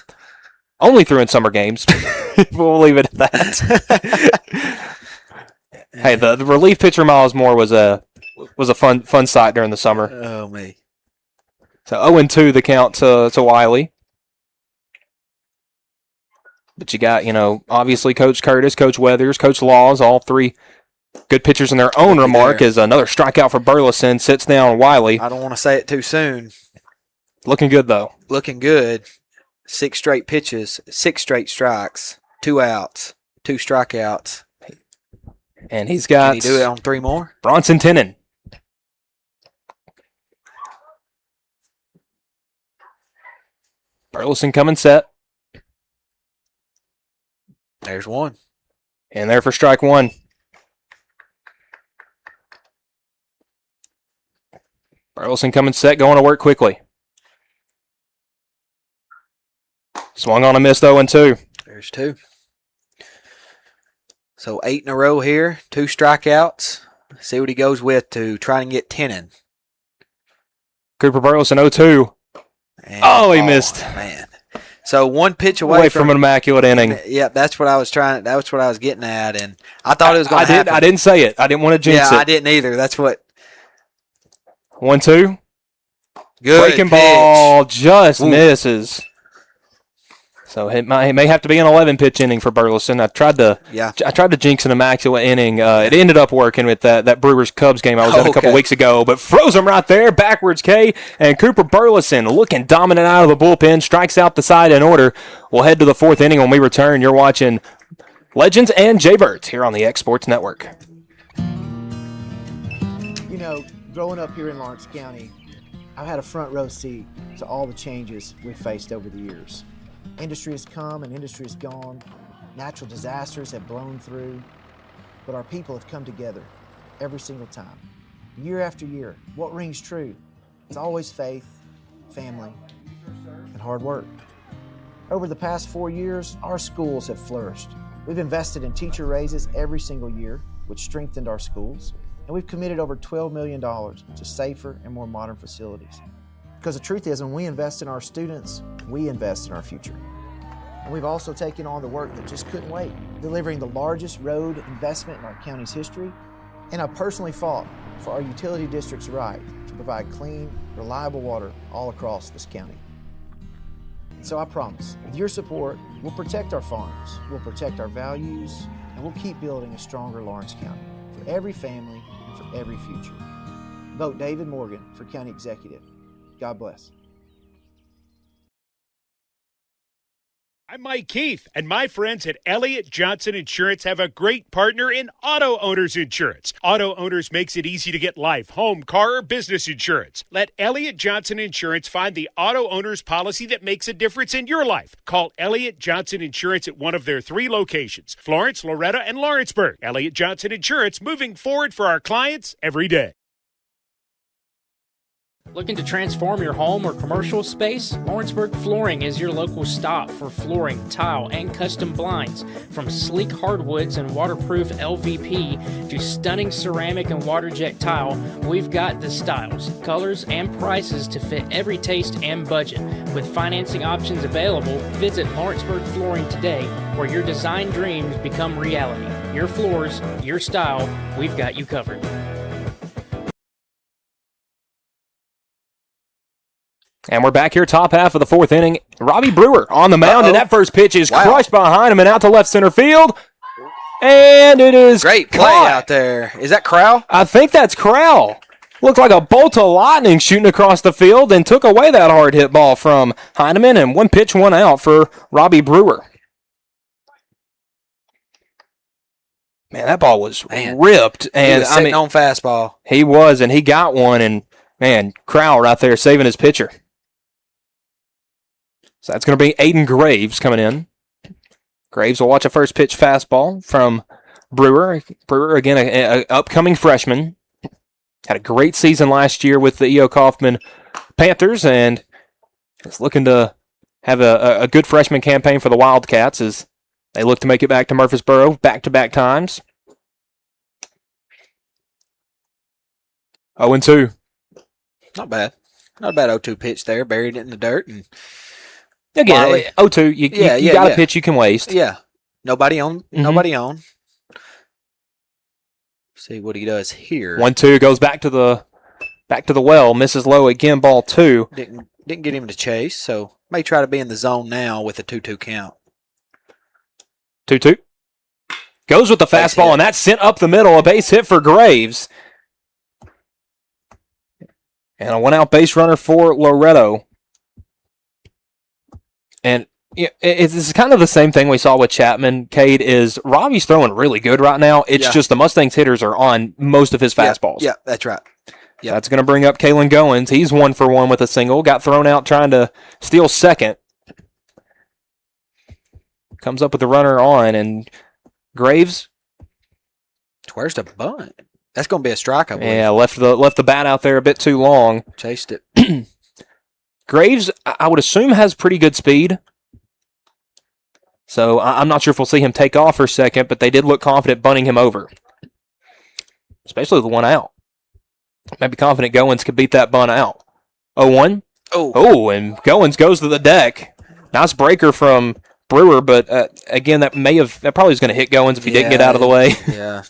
B: only threw in summer games. We'll leave it at that. Hey, the relief pitcher Miles Moore was a fun sight during the summer.
C: Oh me.
B: So 0-2 the count to Wiley. But you got, obviously Coach Curtis, Coach Weathers, Coach Laws, all 3 good pitchers in their own remark. Is another strikeout for Burleson. Sits down Wiley.
C: I don't want to say it too soon.
B: Looking good, though.
C: Looking good. 6 straight pitches, 6 straight strikes, 2 outs, 2 strikeouts.
B: And he's got...
C: Can he do it on 3 more?
B: Bronson Tennant. Burleson coming set.
C: There's 1.
B: And there for strike 1. Burleson coming set, going to work quickly. Swung on a miss, 0-2.
C: There's 2. So 8 in a row here, 2 strikeouts. See what he goes with to try and get Tennant.
B: Cooper Burleson 0-2. And, he missed.
C: Man. So 1 pitch away
B: from an immaculate inning.
C: Yeah, that's what I was getting at, and I thought it was going to happen.
B: I didn't say it. I didn't want to jinx it.
C: Yeah, I didn't either. That's what.
B: 1-2.
C: Good
B: breaking
C: pitch.
B: ball just
C: Ooh.
B: misses. So it may have to be an 11-pitch inning for Burleson. I tried to jinx an immaculate inning. It ended up working with that Brewers-Cubs game I was at a couple weeks ago, but froze him right there, backwards K, and Cooper Burleson looking dominant out of the bullpen, strikes out the side in order. We'll head to the 4th inning when we return. You're watching Legends and Jaybirds here on the X Sports Network.
D: You know, growing up here in Lawrence County, I've had a front row seat to all the changes we've faced over the years. Industry has come and industry has gone. Natural disasters have blown through, but our people have come together every single time. Year after year, what rings true? It's always faith, family, and hard work. Over the past 4 years, our schools have flourished. We've invested in teacher raises every single year, which strengthened our schools, and we've committed over $12 million to safer and more modern facilities. Because the truth is, when we invest in our students, we invest in our future. And we've also taken on the work that just couldn't wait, delivering the largest road investment in our county's history. And I personally fought for our utility district's right to provide clean, reliable water all across this county. And so I promise, with your support, we'll protect our farms, we'll protect our values, and we'll keep building a stronger Lawrence County for every family and for every future. Vote David Morgan for County Executive. God bless.
V: I'm Mike Keith, and my friends at Elliott Johnson Insurance have a great partner in Auto Owners Insurance. Auto Owners makes it easy to get life, home, car, or business insurance. Let Elliott Johnson Insurance find the Auto Owners policy that makes a difference in your life. Call Elliott Johnson Insurance at one of their 3 locations, Florence, Loretto, and Lawrenceburg. Elliott Johnson Insurance, moving forward for our clients every day.
W: Looking to transform your home or commercial space? Lawrenceburg Flooring is your local stop for flooring, tile, and custom blinds. From sleek hardwoods and waterproof LVP to stunning ceramic and water jet tile, we've got the styles, colors, and prices to fit every taste and budget. With financing options available, visit Lawrenceburg Flooring today, where your design dreams become reality. Your floors, your style, we've got you covered.
B: And we're back here, top half of the 4th inning. Robbie Brewer on the mound, and that first pitch is crushed behind him and out to left center field. And it is
C: great play out there. Is that Crowell?
B: I think that's Crowell. Looked like a bolt of lightning shooting across the field and took away that hard hit ball from Heineman, and 1 pitch, 1 out for Robbie Brewer. Man, that ball was ripped. And
C: he was sitting on fastball.
B: He was, and he got one, and man, Crowell right there saving his pitcher. So that's going to be Aiden Graves coming in. Graves will watch a first pitch fastball from Brewer. Brewer, again, an upcoming freshman. Had a great season last year with the E.O. Kaufman Panthers, and is looking to have a good freshman campaign for the Wildcats as they look to make it back to Murfreesboro back-to-back times. 0-2.
C: Not bad. Not a bad 0-2 pitch there. Buried it in the dirt. And
B: again, 0-2, you got a pitch you can waste.
C: Yeah. Nobody on. Nobody on. See what he does here.
B: 1-2 goes back to the well. Misses low again. Ball 2.
C: Didn't get him to chase, so may try to be in the zone now with a 2-2 count.
B: 2-2. Goes with the fastball, and that's sent up the middle. A base hit for Graves. And a 1-out base runner for Loretto. And it's kind of the same thing we saw with Chapman. Cade is Robbie's throwing really good right now. It's just the Mustangs hitters are on most of his fastballs.
C: Yeah, that's right.
B: Yeah, that's going to bring up Kalen Goins. He's 1 for 1 with a single. Got thrown out trying to steal second. Comes up with the runner on, and Graves.
C: Where's the bunt? That's going to be a strike, I believe.
B: Yeah, left the bat out there a bit too long.
C: Chased it.
B: Graves, I would assume, has pretty good speed. So I'm not sure if we'll see him take off for a second, but they did look confident bunting him over. Especially with 1 out. Maybe confident Goins could beat that bunt out. 0-1. Oh, and Goins goes to the deck. Nice breaker from Brewer, but again, that probably was going to hit Goins if he didn't get out of the way.
C: Yeah.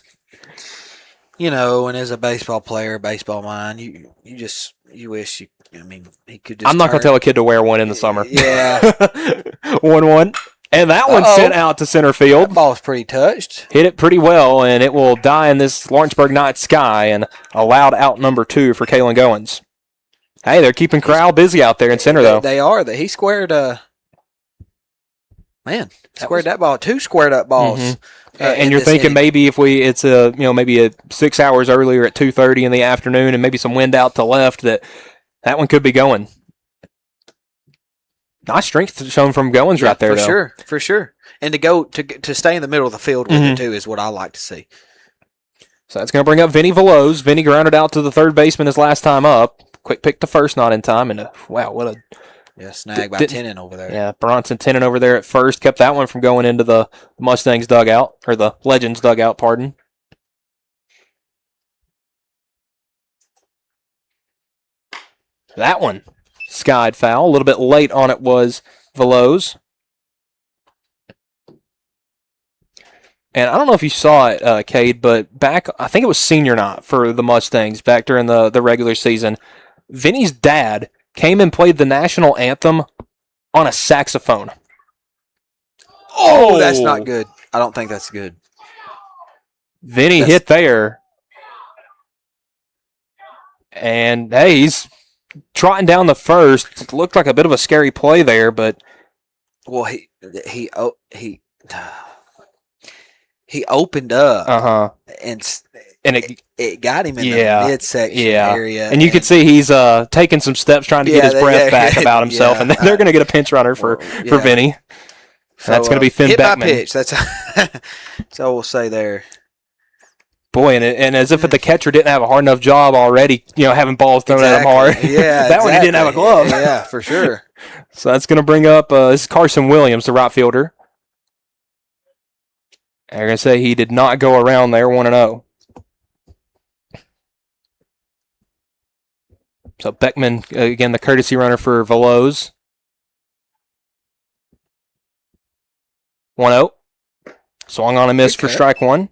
C: You know, and as a baseball player, baseball mind, you wish I mean, he could just.
B: I'm not going to tell a kid to wear one in the summer.
C: Yeah.
B: 1-1. And that one sent out to center field.
C: That ball's pretty touched.
B: Hit it pretty well, and it will die in this Lawrenceburg night sky, and allowed out number 2 for Kalen Goins. Hey, they're keeping Corral busy out there in center, though.
C: They are. He squared squared that ball. 2 squared up balls.
B: Mm-hmm. And you're thinking maybe if it's maybe 6 hours earlier at 2:30 in the afternoon, and maybe some wind out to left, that one could be going. Nice strength shown from Goins right there, though.
C: For sure. And to stay in the middle of the field with it too is what I like to see.
B: So that's going to bring up Vinny Veloz. Vinny grounded out to the third baseman his last time up. Quick pick to first, not in time, and wow, what a
C: snag by Tennant over there.
B: Yeah, Bronson Tennant over there at first kept that one from going into the Mustangs dugout, or the Legends dugout, pardon. That one skied foul. A little bit late on it was Veloz. And I don't know if you saw it, Cade, but back, I think it was senior night for the Mustangs back during the regular season. Vinny's dad came and played the national anthem on a saxophone.
C: Oh, that's not good. I don't think that's good.
B: Vinny hit there. And, hey, he's trotting down the first. It looked like a bit of a scary play there, but...
C: Well, he opened up. And it got him in the midsection area.
B: And you could see he's taking some steps trying to get his breath back about himself, and they're going to get a pinch runner for Vinny. So, that's going to be Finn
C: hit
B: Beckman.
C: By pitch. That's all we'll say there.
B: Boy, and as if the catcher didn't have a hard enough job already, having balls thrown at him hard.
C: Yeah,
B: that one he didn't have a glove.
C: Yeah, for sure.
B: So that's going to bring up this is Carson Williams, the right fielder. They're going to say he did not go around there 1-0. So Beckman, again, the courtesy runner for Veloz. 1-0. Swung on a miss for strike one.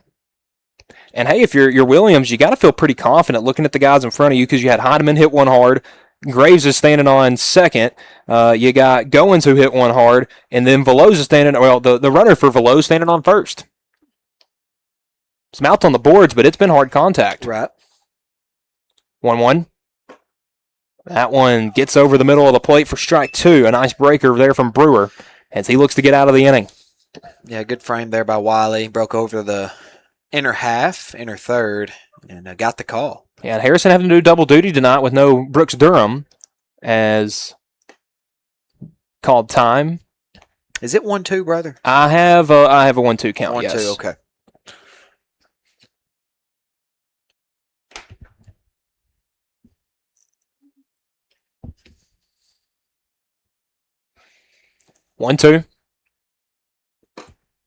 B: And, hey, if you're Williams, you got to feel pretty confident looking at the guys in front of you because you had Heidemann hit one hard. Graves is standing on second. You got Goins who hit one hard. And then Veloz is standing, the runner for Veloz standing on first. Some outs on the boards, but it's been hard contact.
C: Right.
B: 1-1. That one gets over the middle of the plate for strike 2. A nice breaker there from Brewer as he looks to get out of the inning.
C: Yeah, good frame there by Wiley. Broke over the inner third, and got the call.
B: Yeah, and Harrison having to do double duty tonight with no Brooks Durham as called time.
C: Is it 1-2, brother?
B: I have a 1-2 count,
C: 1-2,
B: yes.
C: okay.
B: One, two.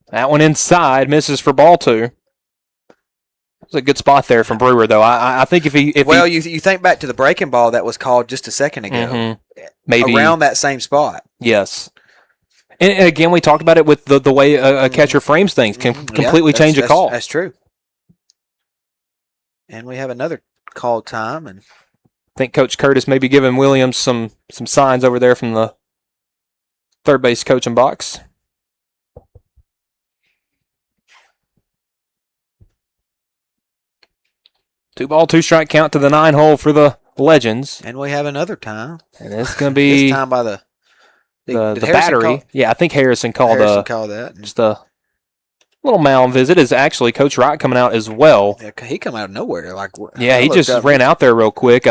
B: That one inside, misses for ball 2. It's a good spot there from Brewer, though. I think if
C: you think back to the breaking ball that was called just a second ago,
B: maybe
C: around that same spot.
B: Yes, and again, we talked about it with the way a catcher frames things can completely change a call.
C: That's true. And we have another call time, and
B: I think Coach Curtis may be giving Williams some signs over there from the third base coaching box. Two ball, 2 strike count to the 9 hole for the Legends.
C: And we have another time.
B: And it's going to be
C: this time by the
B: battery. Yeah, I think Harrison called
C: that.
B: Just a little mound visit. Is actually Coach Wright coming out as well.
C: Yeah, he come out of nowhere.
B: He just ran out there real quick.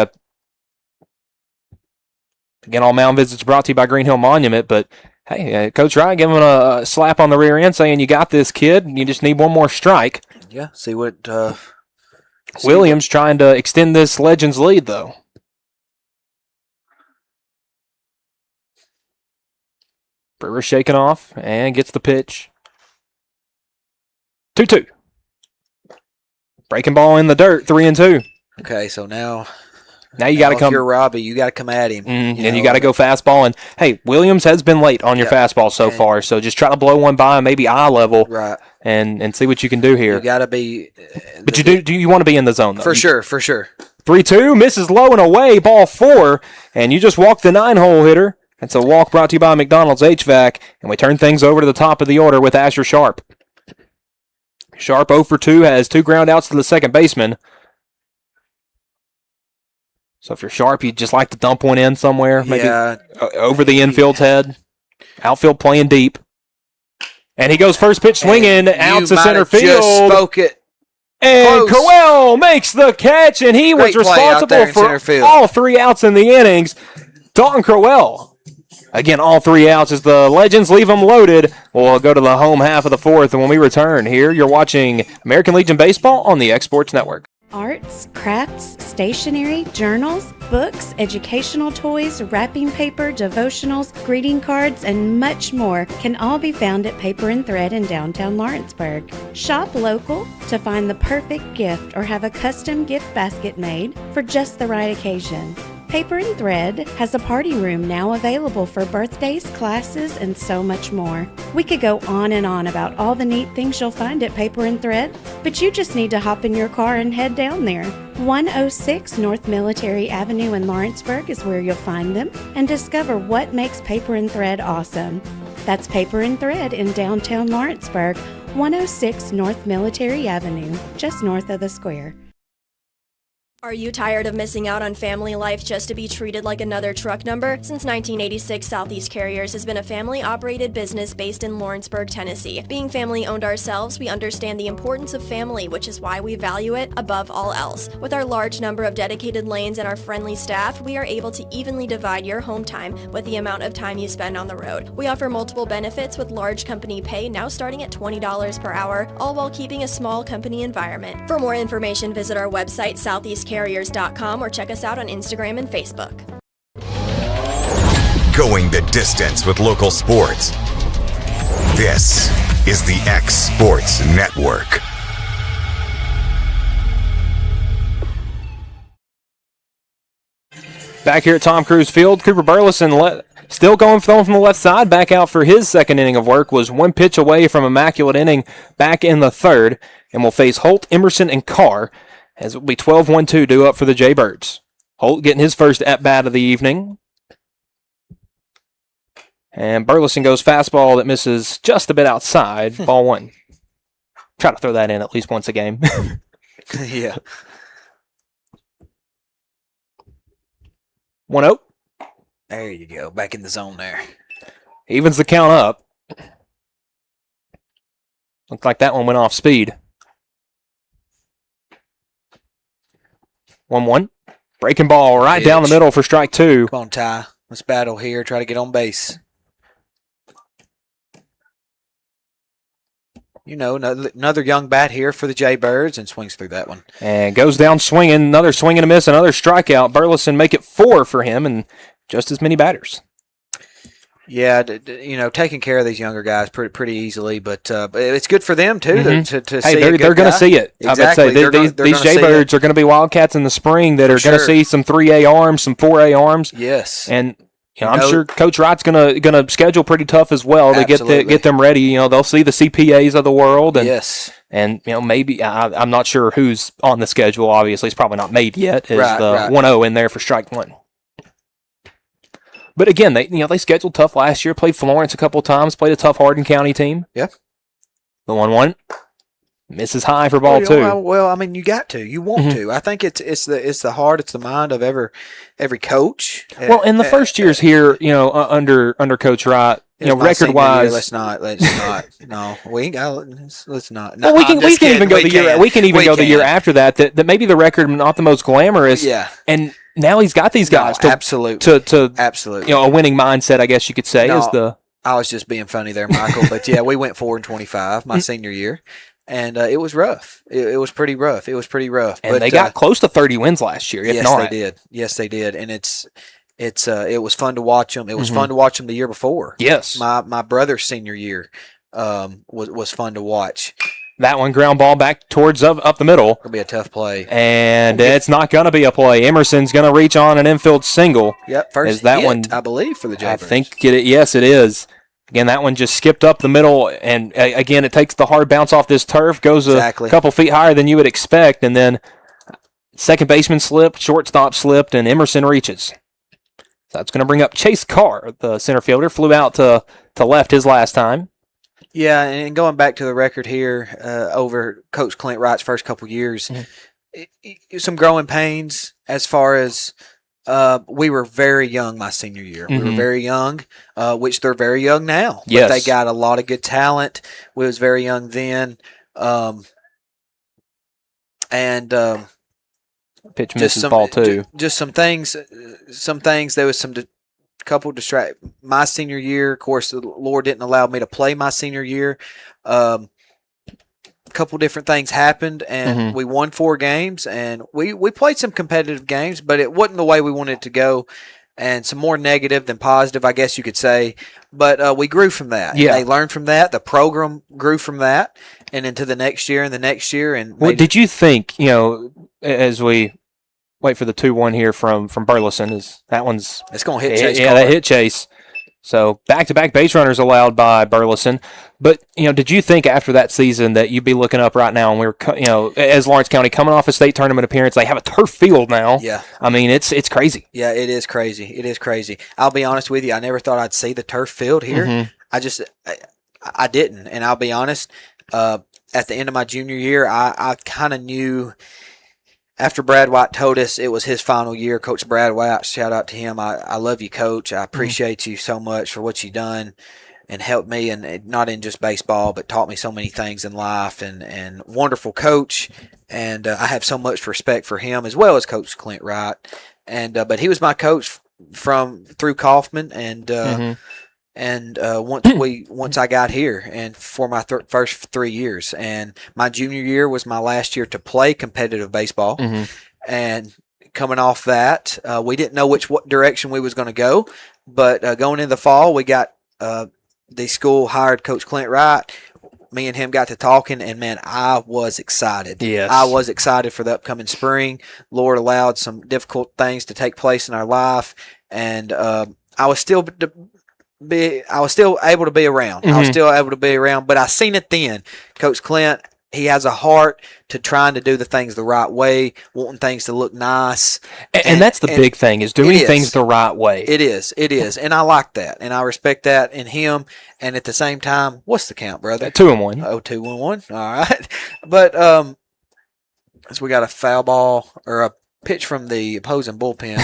B: Again, all mound visits brought to you by Green Hill Monument, but hey, Coach Wright giving him a slap on the rear end saying, you got this, kid. You just need one more strike.
C: Yeah, see what...
B: Williams trying to extend this Legends lead, though. Brewer shaking off and gets the pitch. 2-2. Breaking ball in the dirt, 3-2.
C: Okay, so now
B: you got to come.
C: If you're Robbie, you got to come at him.
B: And you got to go fastball. And, hey, Williams has been late on your fastball so far, so just try to blow one by, maybe eye level.
C: Right.
B: And see what you can do here.
C: You got to be.
B: But you want to be in the zone, though.
C: For sure.
B: 3-2, misses low and away, ball 4. And you just walk the 9-hole hitter. It's a walk brought to you by McDonald's HVAC. And we turn things over to the top of the order with Asher Sharp. Sharp 0 for 2, has 2 ground outs to the second baseman. So if you're Sharp, you'd just like to dump one in somewhere, maybe over the infield's head. Outfield playing deep. And he goes first pitch swinging out to center field.
C: Just spoke it.
B: And Crowell makes the catch, and he was responsible for all 3 outs in the innings. Dalton Crowell. Again, all 3 outs as the Legends leave them loaded. We'll go to the home half of the 4th, and when we return here, you're watching American Legion Baseball on the X Sports Network.
E: Arts, crafts, stationery, journals, books, educational toys, wrapping paper, devotionals, greeting cards, and much more can all be found at Paper and Thread in downtown Lawrenceburg. Shop local to find the perfect gift or have a custom gift basket made for just the right occasion. Paper and Thread has a party room now available for birthdays, classes, and so much more. We could go on and on about all the neat things you'll find at Paper and Thread, but you just need to hop in your car and head down there. 106 North Military Avenue in Lawrenceburg is where you'll find them and discover what makes Paper and Thread awesome. That's Paper and Thread in downtown Lawrenceburg, 106 North Military Avenue, just north of the square.
F: Are you tired of missing out on family life just to be treated like another truck number? Since 1986, Southeast Carriers has been a family-operated business based in Lawrenceburg, Tennessee. Being family-owned ourselves, we understand the importance of family, which is why we value it above all else. With our large number of dedicated lanes and our friendly staff, we are able to evenly divide your home time with the amount of time you spend on the road. We offer multiple benefits with large company pay now starting at $20 per hour, all while keeping a small company environment. For more information, visit our website, southeastcarriers.com, or check us out on Instagram and Facebook.
A: Going the distance with local sports. This is the X Sports Network.
B: Back here at Tom Cruise Field, Cooper Burleson still going from the left side, back out for his second inning of work, was 1 pitch away from immaculate inning back in the 3rd, and will face Holt, Emerson, and Carr, as it will be 12-1-2 due up for the Jaybirds. Holt getting his first at-bat of the evening. And Burleson goes fastball that misses just a bit outside, ball 1. Try to throw that in at least once a game.
C: Yeah.
B: 1-0.
C: There you go. Back in the zone there.
B: Evens the count up. Looked like that one went off speed. 1-1. Breaking ball right down the middle for strike 2.
C: Come on, Ty. Let's battle here. Try to get on base. You know, another young bat here for the Jaybirds, and swings through that one.
B: And goes down swinging. Another swing and a miss. Another strikeout. Burleson make it 4 for him, and just as many batters.
C: Yeah, you know, taking care of these younger guys pretty easily, but it's good for them too to see.
B: Hey, they're going to see it.
C: Exactly.
B: I would say these Jaybirds are going to be Wildcats in the spring that are going to see some 3A arms, some 4A arms.
C: Yes,
B: and you know, I'm sure Coach Wright's going to schedule pretty tough as well to get them ready. You know, they'll see the CPAs of the world, and and you know, maybe I'm not sure who's on the schedule. Obviously, it's probably not made yet. Is the 1-0 in there for strike 1? But again, they scheduled tough last year. Played Florence a couple times. Played a tough Hardin County team.
C: Yeah.
B: The 1-1 misses high for ball 2.
C: Well, I mean, you got to. You want to. I think it's the heart. It's the mind of every coach.
B: Well, in the first years here, you know, under Coach Wright, you know, record wise.
C: Let's not. No, we ain't got. Let's not.
B: No, well, we can even go the year after that. That maybe the record not the most glamorous.
C: Yeah.
B: And now he's got these guys to
C: absolutely,
B: you know, a winning mindset, I guess you could say.
C: I was just being funny there, Michael. But yeah, we went 4-25 my senior year, and it was rough. It was pretty rough.
B: And they got close to 30 wins last year.
C: They did. Yes, they did. And it was fun to watch them. It was fun to watch them the year before.
B: Yes,
C: my brother's senior year was fun to watch.
B: That one ground ball back towards up the middle.
C: It'll be a tough play.
B: And it's not going to be a play. Emerson's going to reach on an infield single.
C: Yep, first hit, one, I believe, for the Jaybirds.
B: I think yes, it is. Again, that one just skipped up the middle. And again, it takes the hard bounce off this turf, goes a couple feet higher than you would expect. And then second baseman slipped, shortstop slipped, and Emerson reaches. So that's going to bring up Chase Carr, the center fielder. Flew out to left his last time.
C: Yeah, and going back to the record here over Coach Clint Wright's first couple years, some growing pains as far as we were very young my senior year. We were very young, which they're very young now.
B: Yes.
C: But they got a lot of good talent. We was very young then.
B: Pitch misses ball too.
C: Just some things. There was some couple distract. My senior year, of course, the Lord didn't allow me to play my senior year. A couple different things happened, and we won 4 games, and we played some competitive games, but it wasn't the way we wanted it to go. And some more negative than positive, I guess you could say. But we grew from that.
B: Yeah.
C: They learned from that. The program grew from that, and into the next year and the next year. And
B: what did you think? As we wait for the 2-1 here from Burleson, is that one's
C: it's going to hit Chase.
B: Yeah, that hit Chase. So back-to-back base runners allowed by Burleson. But did you think after that season that you'd be looking up right now, and we were, as Lawrence County coming off a state tournament appearance, they have a turf field now.
C: Yeah,
B: I mean it's crazy.
C: Yeah, it is crazy. It is crazy. I'll be honest with you. I never thought I'd see the turf field here. I didn't, and I'll be honest. At the end of my junior year, I kind of knew. After Brad White told us it was his final year, Coach Brad White, shout out to him. I love you, Coach. I appreciate you so much for what you've done and helped me, and not in just baseball, but taught me so many things in life, and wonderful coach. And I have so much respect for him as well as Coach Clint Wright. And but he was my coach through Kaufman, and once I got here, and for my first 3 years, and my junior year was my last year to play competitive baseball, and coming off that, we didn't know what direction we was going to go, but going in the fall, we got the school hired Coach Clint Wright. Me and him got to talking, and man, I was excited.
B: Yes.
C: I was excited for the upcoming spring. Lord allowed some difficult things to take place in our life, and I was still able to be around. I was still able to be around, but I seen it then. Coach Clint, he has a heart to trying to do the things the right way, wanting things to look nice.
B: And that's the big thing, is doing things the right way.
C: It is. And I like that, and I respect that in him. And at the same time, what's the count, brother?
B: 2-1.
C: Oh, 2-1. All right. But so we got a foul ball or a pitch from the opposing bullpen.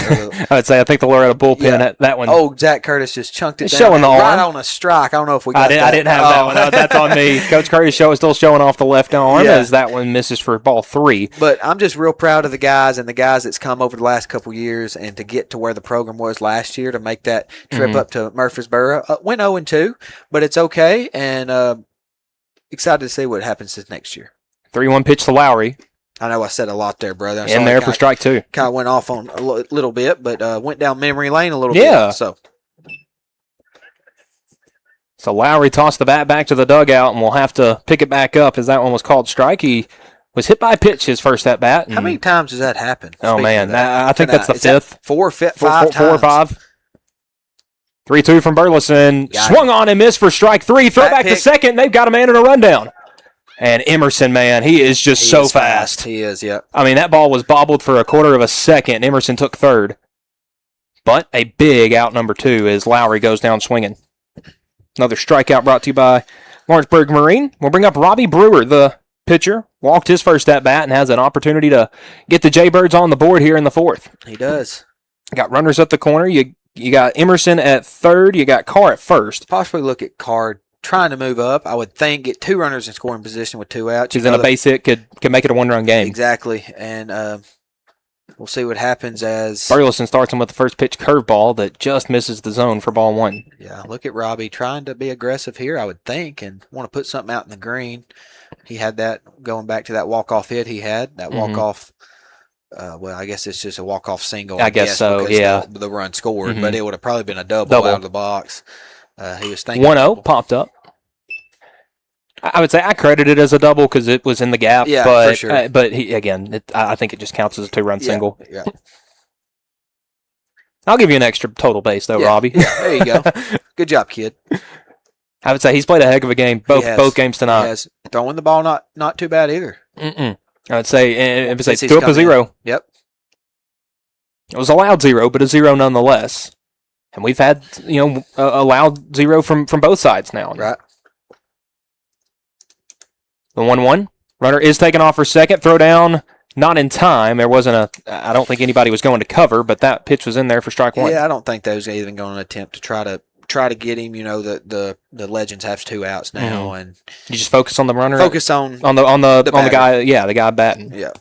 B: I think the Loretto bullpen, that one.
C: Oh, Zach Curtis just chunked it down
B: showing the arm.
C: right on a strike. I don't know if we got that.
B: I didn't have that one. That's on me. Coach Curtis still showing off the left arm as that one misses for ball 3.
C: But I'm just real proud of the guys that's come over the last couple years, and to get to where the program was last year, to make that trip up to Murfreesboro. Went 0-2, but it's okay, and excited to see what happens this next year.
B: 3-1 pitch to Lowry.
C: I know I said a lot there, brother.
B: In there for strike 2.
C: Kind of went off on a little bit, but went down memory lane a little bit.
B: Yeah.
C: So
B: Lowry tossed the bat back to the dugout, and we'll have to pick it back up, as that one was called strike. He was hit by a pitch his first at bat.
C: How many times does that happen?
B: Oh, man. I think that's the 5th.
C: 4 or 5.
B: 3-2 from Burleson. Swung on and missed for strike 3. Throw back to second. They've got a man in a rundown. And Emerson, man, he is just so fast.
C: He is, yeah.
B: I mean, that ball was bobbled for a quarter of a second. Emerson took third. But a big out number 2 as Lowry goes down swinging. Another strikeout brought to you by Lawrenceburg Marine. We'll bring up Robbie Brewer, the pitcher. Walked his first at bat and has an opportunity to get the Jaybirds on the board here in the 4th.
C: He does.
B: Got runners up the corner. You got Emerson at third. You got Carr at first.
C: Possibly look at Carr trying to move up. I would think get 2 runners in scoring position with 2 outs.
B: Because then a base hit could make it a 1-run game.
C: Exactly. And we'll see what happens as
B: Burleson starts him with the first pitch curveball that just misses the zone for ball 1.
C: Yeah, look at Robbie trying to be aggressive here, I would think, and want to put something out in the green. He had that going back to that walk-off hit he had. That walk-off, well, I guess it's just a walk-off single.
B: I guess so, yeah.
C: The run scored, but it would have probably been a double out of the box. He was thinking
B: 1-0 popped up. I would say I credit it as a double because it was in the gap.
C: Yeah,
B: but,
C: for sure.
B: But I think it just counts as a 2-run single.
C: Yeah.
B: I'll give you an extra total base though, Robbie.
C: Yeah, there you go. Good job, kid.
B: I would say he's played a heck of a game both games tonight.
C: He has. Throwing the ball not too bad either.
B: I would say threw up a 0.
C: Yep.
B: It was allowed 0, but a 0 nonetheless. And we've had, allowed 0 from both sides now.
C: Right.
B: The 1-1. Runner is taken off for second. Throw down, not in time. There wasn't I don't think anybody was going to cover, but that pitch was in there for strike one.
C: Yeah, I don't think they was even going to attempt to try to get him. The Legends have 2 outs now, and
B: you just focus on the runner.
C: Focus on
B: the guy. Yeah, the guy batting.
C: Yeah.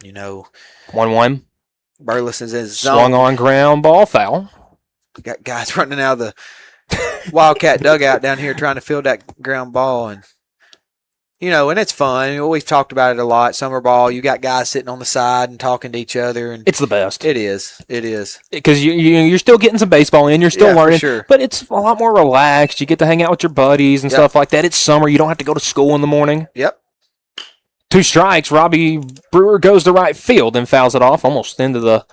B: 1-1.
C: Burleson's in
B: swung on ground ball foul.
C: Got guys running out of the Wildcat dugout down here trying to field that ground ball, and it's fun. We've talked about it a lot. Summer ball, you got guys sitting on the side and talking to each other, and
B: it's the best.
C: It is
B: because you're still getting some baseball in. You're still learning,
C: for sure.
B: But it's a lot more relaxed. You get to hang out with your buddies and stuff like that. It's summer. You don't have to go to school in the morning.
C: Yep.
B: 2 strikes. Robbie Brewer goes to right field and fouls it off almost into the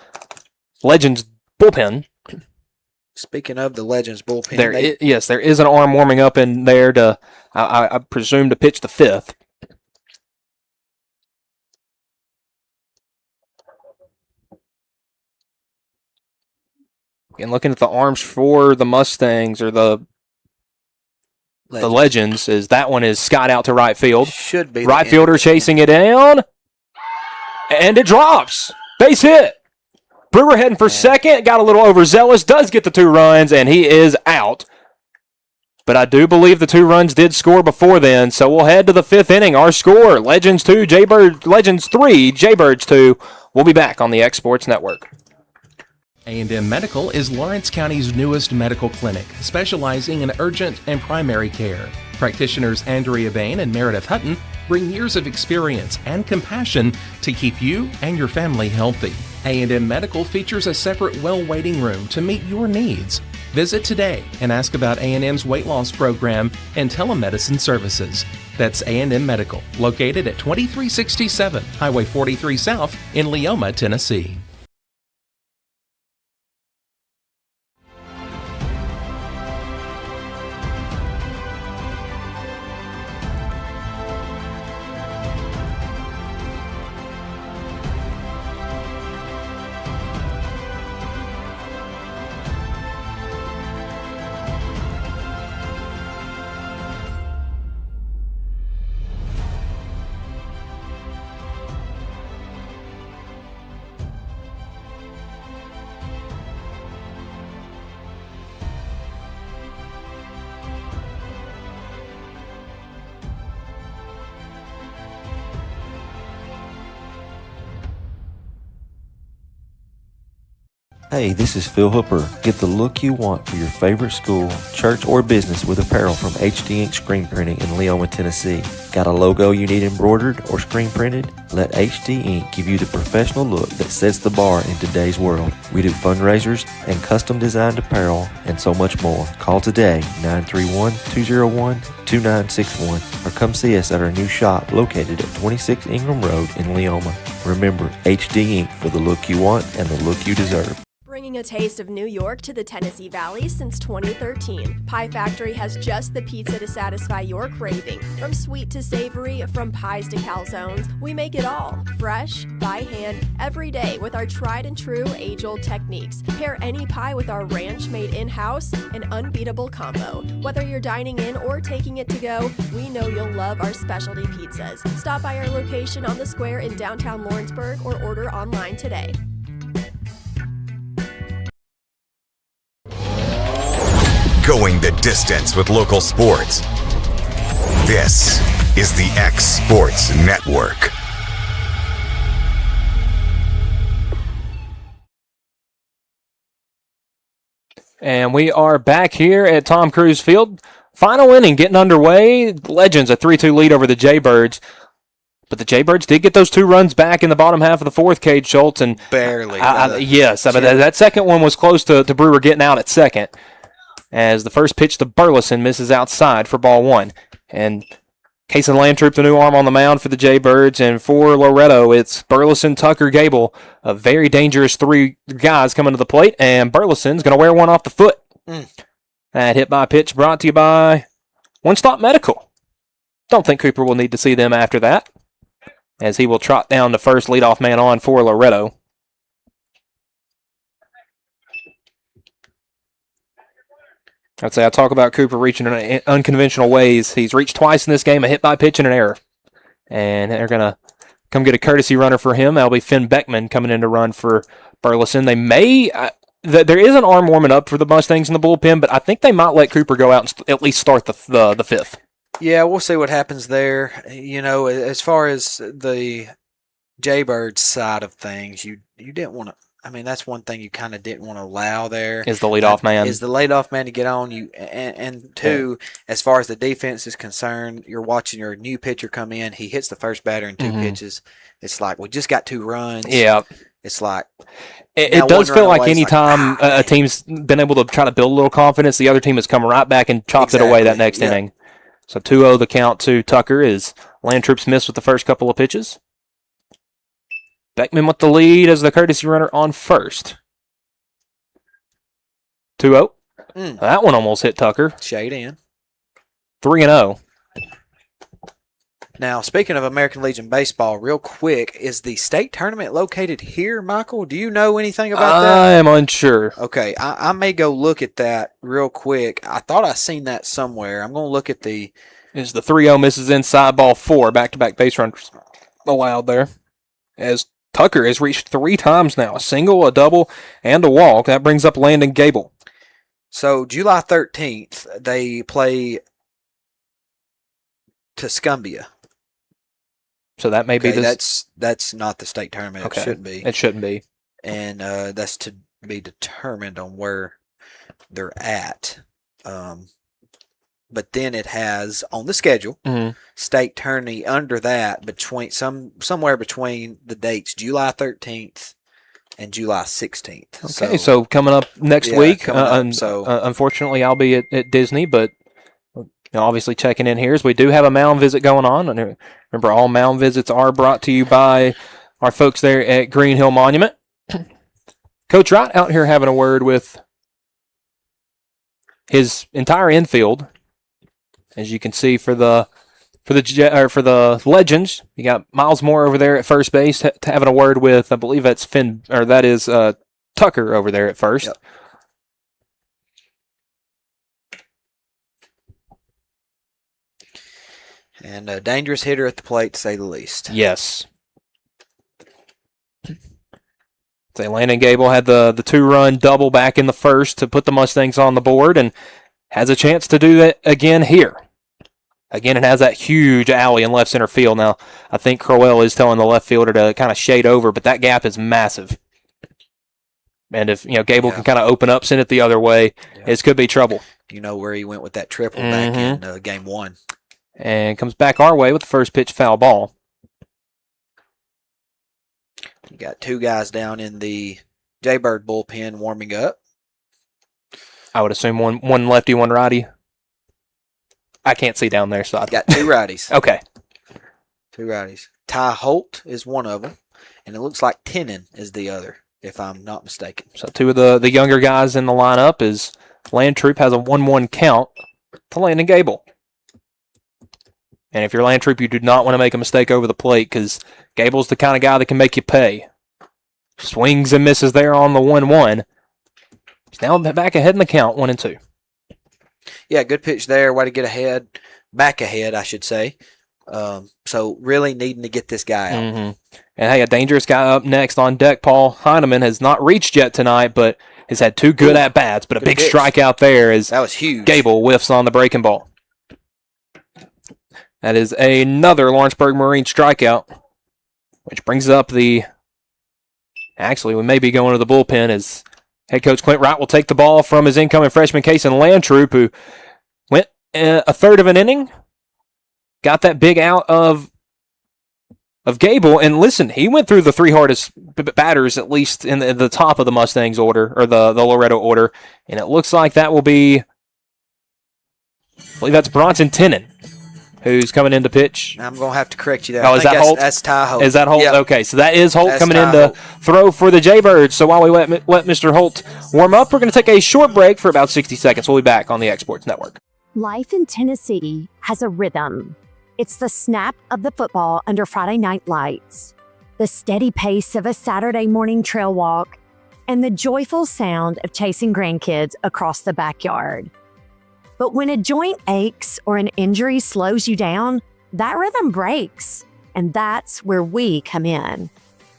B: Legends bullpen.
C: Speaking of the Legends bullpen,
B: there is an arm warming up in there to, I presume, to pitch the 5th. And looking at the arms for the Mustangs or the Legends, is that one is Scott out to right field.
C: Should be.
B: Right fielder chasing it down. And it drops. Base hit. Brewer heading for second. Got a little overzealous. Does get the 2 runs, and he is out. But I do believe the 2 runs did score before then, so we'll head to the 5th inning. Our score, Legends 2, Legends 3, Jaybirds 2. We'll be back on the X Sports Network.
G: A&M Medical is Lawrence County's newest medical clinic, specializing in urgent and primary care. Practitioners Andrea Bain and Meredith Hutton bring years of experience and compassion to keep you and your family healthy. A&M Medical features a separate well waiting room to meet your needs. Visit today and ask about A&M's weight loss program and telemedicine services. That's A&M Medical, located at 2367 Highway 43 South in Leoma, Tennessee.
H: Hey, this is Phil Hooper. Get the look you want for your favorite school, church, or business with apparel from HD Ink Screen Printing in Leoma, Tennessee. Got a logo you need embroidered or screen printed? Let HD Ink give you the professional look that sets the bar in today's world. We do fundraisers and custom designed apparel and so much more. Call today, 931-201-2961, or come see us at our new shop located at 26 Ingram Road in Leoma. Remember, HD Ink for the look you want and the look you deserve.
F: Bringing a taste of New York to the Tennessee Valley since 2013, Pie Factory has just the pizza to satisfy your craving. From sweet to savory, from pies to calzones, we make it all fresh, by hand, every day with our tried and true age-old techniques. Pair any pie with our ranch made in-house, an unbeatable combo. Whether you're dining in or taking it to go, we know you'll love our specialty pizzas. Stop by our location on the square in downtown Lawrenceburg or order online today.
A: Going the distance with local sports. This is the X Sports Network.
B: And we are back here at Tom Cruise Field. Final inning getting underway. Legends a 3-2 lead over the Jaybirds. But the Jaybirds did get those 2 runs back in the bottom half of the 4th, Cade Schultz. And
C: barely.
B: Yes, but that second one was close to Brewer getting out at second. As the first pitch to Burleson misses outside for ball 1. And Kason Landtroop, the new arm on the mound for the Jaybirds. And for Loretto, it's Burleson, Tucker, Gable. A very dangerous 3 guys coming to the plate. And Burleson's going to wear one off the foot. That hit by pitch brought to you by One Stop Medical. Don't think Cooper will need to see them after that, as he will trot down the first leadoff man on for Loretto. I'd say I talk about Cooper reaching in unconventional ways. He's reached twice in this game, a hit by pitch and an error. And they're going to come get a courtesy runner for him. That'll be Finn Beckman coming in to run for Burleson. They may there is an arm warming up for the Mustangs in the bullpen, but I think they might let Cooper go out and at least start the fifth.
C: Yeah, we'll see what happens there. You know, as far as the Jaybirds side of things, you didn't want to. I mean, that's one thing you kind of didn't want to allow there.
B: Is the leadoff man.
C: Is the leadoff man to get on you. And two, as far as the defense is concerned, you're watching your new pitcher come in. He hits the first batter in two pitches. It's like, we just got 2 runs.
B: Yeah.
C: It's like.
B: It does feel like anytime a team's been able to try to build a little confidence, the other team has come right back and chopped it away that next inning. So 2-0 the count to Tucker as Landtroop's missed with the first couple of pitches. Beckman with the lead as the courtesy runner on first. 2-0. That one almost hit Tucker.
C: Shade in.
B: 3-0.
C: Now, speaking of American Legion Baseball, real quick, is the state tournament located here, Michael? Do you know anything about that?
B: I am unsure.
C: Okay, I may go look at that real quick. I thought I seen that somewhere. I'm going to look at the...
B: Is the 3-0 misses inside ball 4, back-to-back base runners allowed there. As Tucker has reached 3 times now, a single, a double, and a walk. That brings up Landon Gable.
C: So, July 13th, they play Tuscumbia.
B: So that may be
C: that's not the state tournament.
B: Okay.
C: It shouldn't be.
B: It shouldn't be.
C: And that's to be determined on where they're at. But then it has on the schedule state tourney under that between somewhere between the dates July 13th and July 16th.
B: Okay, so coming up next week.
C: Unfortunately,
B: I'll be at Disney, but obviously checking in here as we do have a mound visit going on. And remember, all mound visits are brought to you by our folks there at Green Hill Monument. Coach Wright out here having a word with his entire infield. As you can see for the Legends, you got Miles Moore over there at first base having a word with, I believe that's Tucker over there at first.
C: Yep. And a dangerous hitter at the plate, to say the least.
B: Yes. Landon Gable had the 2-run double back in the first to put the Mustangs on the board and has a chance to do that again here. Again, it has that huge alley in left center field. Now, I think Crowell is telling the left fielder to kind of shade over, but that gap is massive. And if Gable can kind of open up, send it the other way, it could be trouble.
C: You know where he went with that triple back in game 1.
B: And comes back our way with the first pitch foul ball.
C: You got 2 guys down in the Jaybird bullpen warming up.
B: I would assume one lefty, one righty. I can't see down there, so I
C: got 2 righties.
B: Okay.
C: 2 righties. Ty Holt is one of them, and it looks like Tennant is the other, if I'm not mistaken.
B: So 2 of the younger guys in the lineup is Landtroop has a 1-1 count to Landon Gable. And if you're Landtroop, you do not want to make a mistake over the plate because Gable's the kind of guy that can make you pay. Swings and misses there on the 1-1. He's now back ahead in the count, 1-2.
C: Yeah, good pitch there. Way to get ahead. Back ahead, I should say. So really needing to get this guy out.
B: And hey, a dangerous guy up next on deck. Paul Heineman has not reached yet tonight, but has had 2 good at-bats. But a big strikeout there as
C: that was huge.
B: Gable whiffs on the breaking ball. That is another Lawrenceburg Marine strikeout, which brings up the... Actually, we may be going to the bullpen as head coach Clint Wright will take the ball from his incoming freshman Kason Landtroop, who went a third of an inning, got that big out of Gable, and listen, he went through the 3 hardest batters, at least in the top of the Mustangs order, or the Loretto order, and it looks like that will be, I believe that's Bronson Tennant, who's coming in to pitch.
C: I'm going to have to correct you there.
B: Oh, is that Holt?
C: That's Ty Holt.
B: Is that Holt?
C: Yep.
B: Okay, so that is Holt
C: That's
B: coming
C: Ty
B: in to
C: Holt.
B: throw for the Jaybirds. So while we let Mr. Holt warm up, we're going to take a short break for about 60 seconds. We'll be back on the Exports Network.
J: Life in Tennessee has a rhythm. It's the snap of the football under Friday night lights, the steady pace of a Saturday morning trail walk, and the joyful sound of chasing grandkids across the backyard. But when a joint aches or an injury slows you down, that rhythm breaks. And that's where we come in.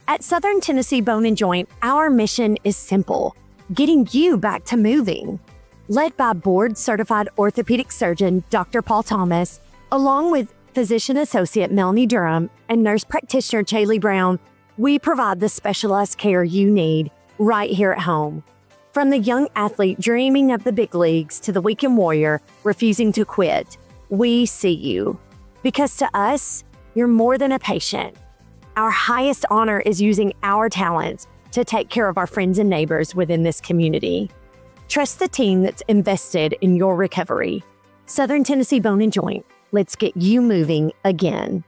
J: At Southern Tennessee Bone and Joint, our mission is simple: getting you back to moving. Led by board-certified orthopedic surgeon Dr. Paul Thomas, along with physician associate Melanie Durham and nurse practitioner Chaley Brown, we provide the specialized care you need right here at home. From the young athlete dreaming of the big leagues to the weekend warrior refusing to quit, we see you. Because to us, you're more than a patient. Our highest honor is using our talents to take care of our friends and neighbors within this community. Trust the team that's invested in your recovery. Southern Tennessee Bone and Joint. Let's get you moving again.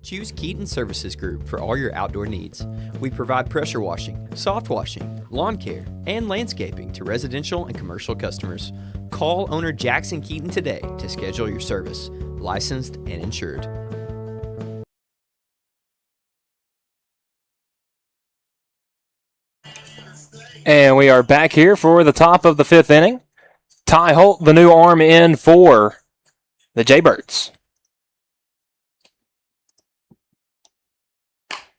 R: Choose Keaton Services Group for all your outdoor needs. We provide pressure washing, soft washing, lawn care, and landscaping to residential and commercial customers. Call owner Jackson Keaton today to schedule your service. Licensed and insured.
B: And we are back here for the top of the 5th inning. Ty Holt, the new arm in for the Jaybirds.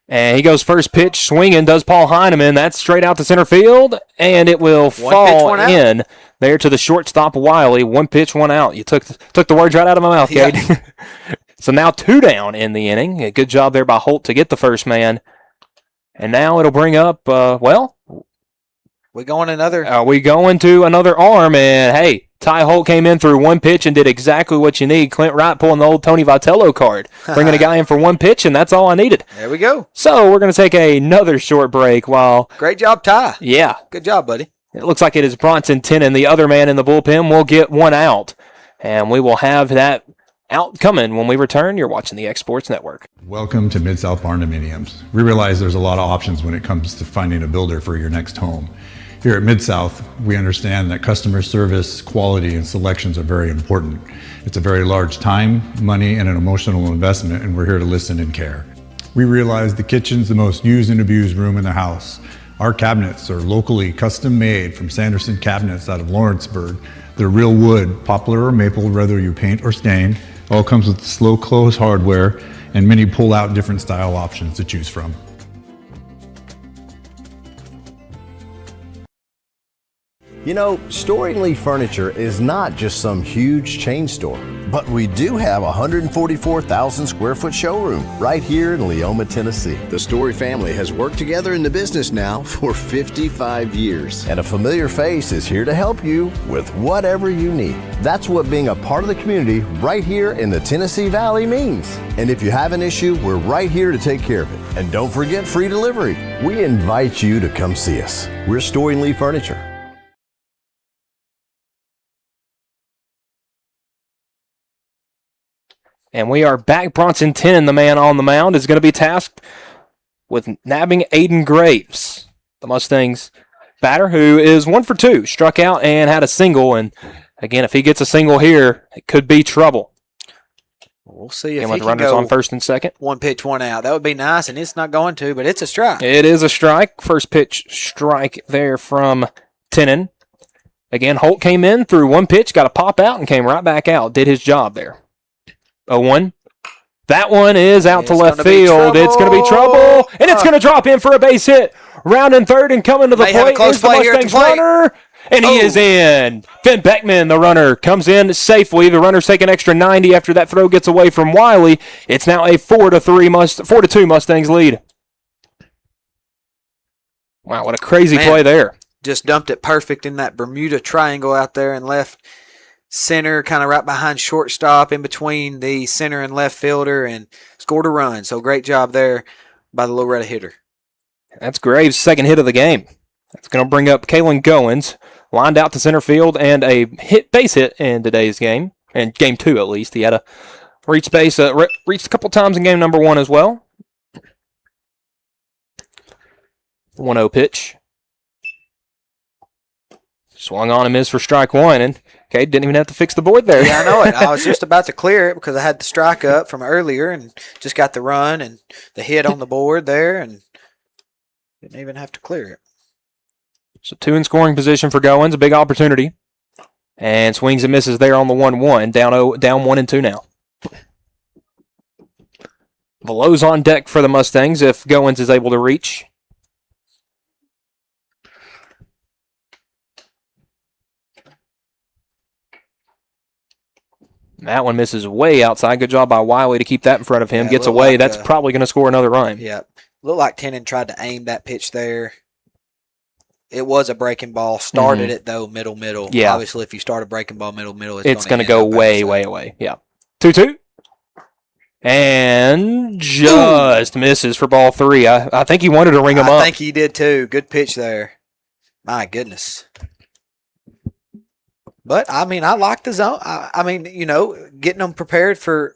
B: And he goes first pitch swinging, does Paul Heineman. That's straight out to center field, and it will fall in there to the shortstop, Wiley. 1 pitch, 1 out. You took the words right out of my mouth, Kate. Yeah. So now 2 down in the inning. A good job there by Holt to get the first man. And now it'll bring up,
C: we going another?
B: We going to another arm, and hey, Ty Holt came in through 1 pitch and did exactly what you need. Clint Wright pulling the old Tony Vitello card, bringing a guy in for 1 pitch, and that's all I needed.
C: There we go.
B: So we're going to take another short break while...
C: Great job, Ty.
B: Yeah.
C: Good job, buddy.
B: It looks like it is Bronson Tennant, the other man in the bullpen, will get 1 out, and we will have that out coming when we return. You're watching the X Sports Network.
K: Welcome to Mid-South Barn Dominiums. We realize there's a lot of options when it comes to finding a builder for your next home. Here at Mid-South, we understand that customer service, quality, and selections are very important. It's a very large time, money, and an emotional investment, and we're here to listen and care. We realize the kitchen's the most used and abused room in the house. Our cabinets are locally custom made from Sanderson Cabinets out of Lawrenceburg. They're real wood, poplar or maple, whether you paint or stain. All comes with slow close hardware and many pull-out different style options to choose from.
L: You know, Storing Lee Furniture is not just some huge chain store, but we do have a 144,000 square foot showroom right here in Leoma, Tennessee.
M: The Story family has worked together in the business now for 55 years.
L: And a familiar face is here to help you with whatever you need. That's what being a part of the community right here in the Tennessee Valley means. And if you have an issue, we're right here to take care of it. And don't forget free delivery. We invite you to come see us. We're Storing Lee Furniture.
B: And we are back. Bronson Tennant, the man on the mound, is going to be tasked with nabbing Aiden Graves, the Mustangs batter, who is 1 for 2, struck out and had a single. And again, if he gets a single here, it could be trouble.
C: We'll see if
B: and
C: he
B: with
C: can
B: runners
C: go
B: on first and second.
C: 1 pitch, 1 out. That would be nice, and it's not going to, but it's a strike.
B: It is a strike. First pitch strike there from Tennant. Again, Holt came in, threw 1 pitch, got a pop out, and came right back out. Did his job there. 0-1. That one is out to left field. It's going to be trouble, and it's going to drop in for a base hit. Rounding third and coming to the plate is the Mustangs runner, and he is in. Finn Beckman, the runner, comes in safely. The runner's taking extra 90 after that throw gets away from Wiley. It's now a 4-2 Mustangs lead. Wow, what a crazy play there.
C: Just dumped it perfect in that Bermuda triangle out there and left center, kind of right behind shortstop, in between the center and left fielder, and scored a run. So great job there by the Loretto hitter.
B: That's Graves' second hit of the game. That's going to bring up Kalen Goins, lined out to center field, and a base hit in today's game, and game 2 at least. He had a reached base, reached a couple times in game number 1 as well. 1-0 pitch. Swung on and missed for strike 1, and Cade didn't even have to fix the board there.
C: Yeah, I know it. I was just about to clear it because I had the strike up from earlier and just got the run and the hit on the board there and didn't even have to clear it.
B: So 2 in scoring position for Goins, a big opportunity. And swings and misses there on the 1-1. Down 1-2 now. Velow's on deck for the Mustangs if Goins is able to reach. That one misses way outside. Good job by Wiley to keep that in front of him. Gets away. That's probably going to score another run.
C: Yeah. Looked like Tennant tried to aim that pitch there. It was a breaking ball. Started it, though, middle.
B: Yeah.
C: Obviously, if you start a breaking ball middle,
B: it's going to go way away. Yeah. 2-2. And just misses for ball 3. I think he wanted to ring him up.
C: I think he did, too. Good pitch there. My goodness. But, I mean, I like the zone. I mean, getting them prepared for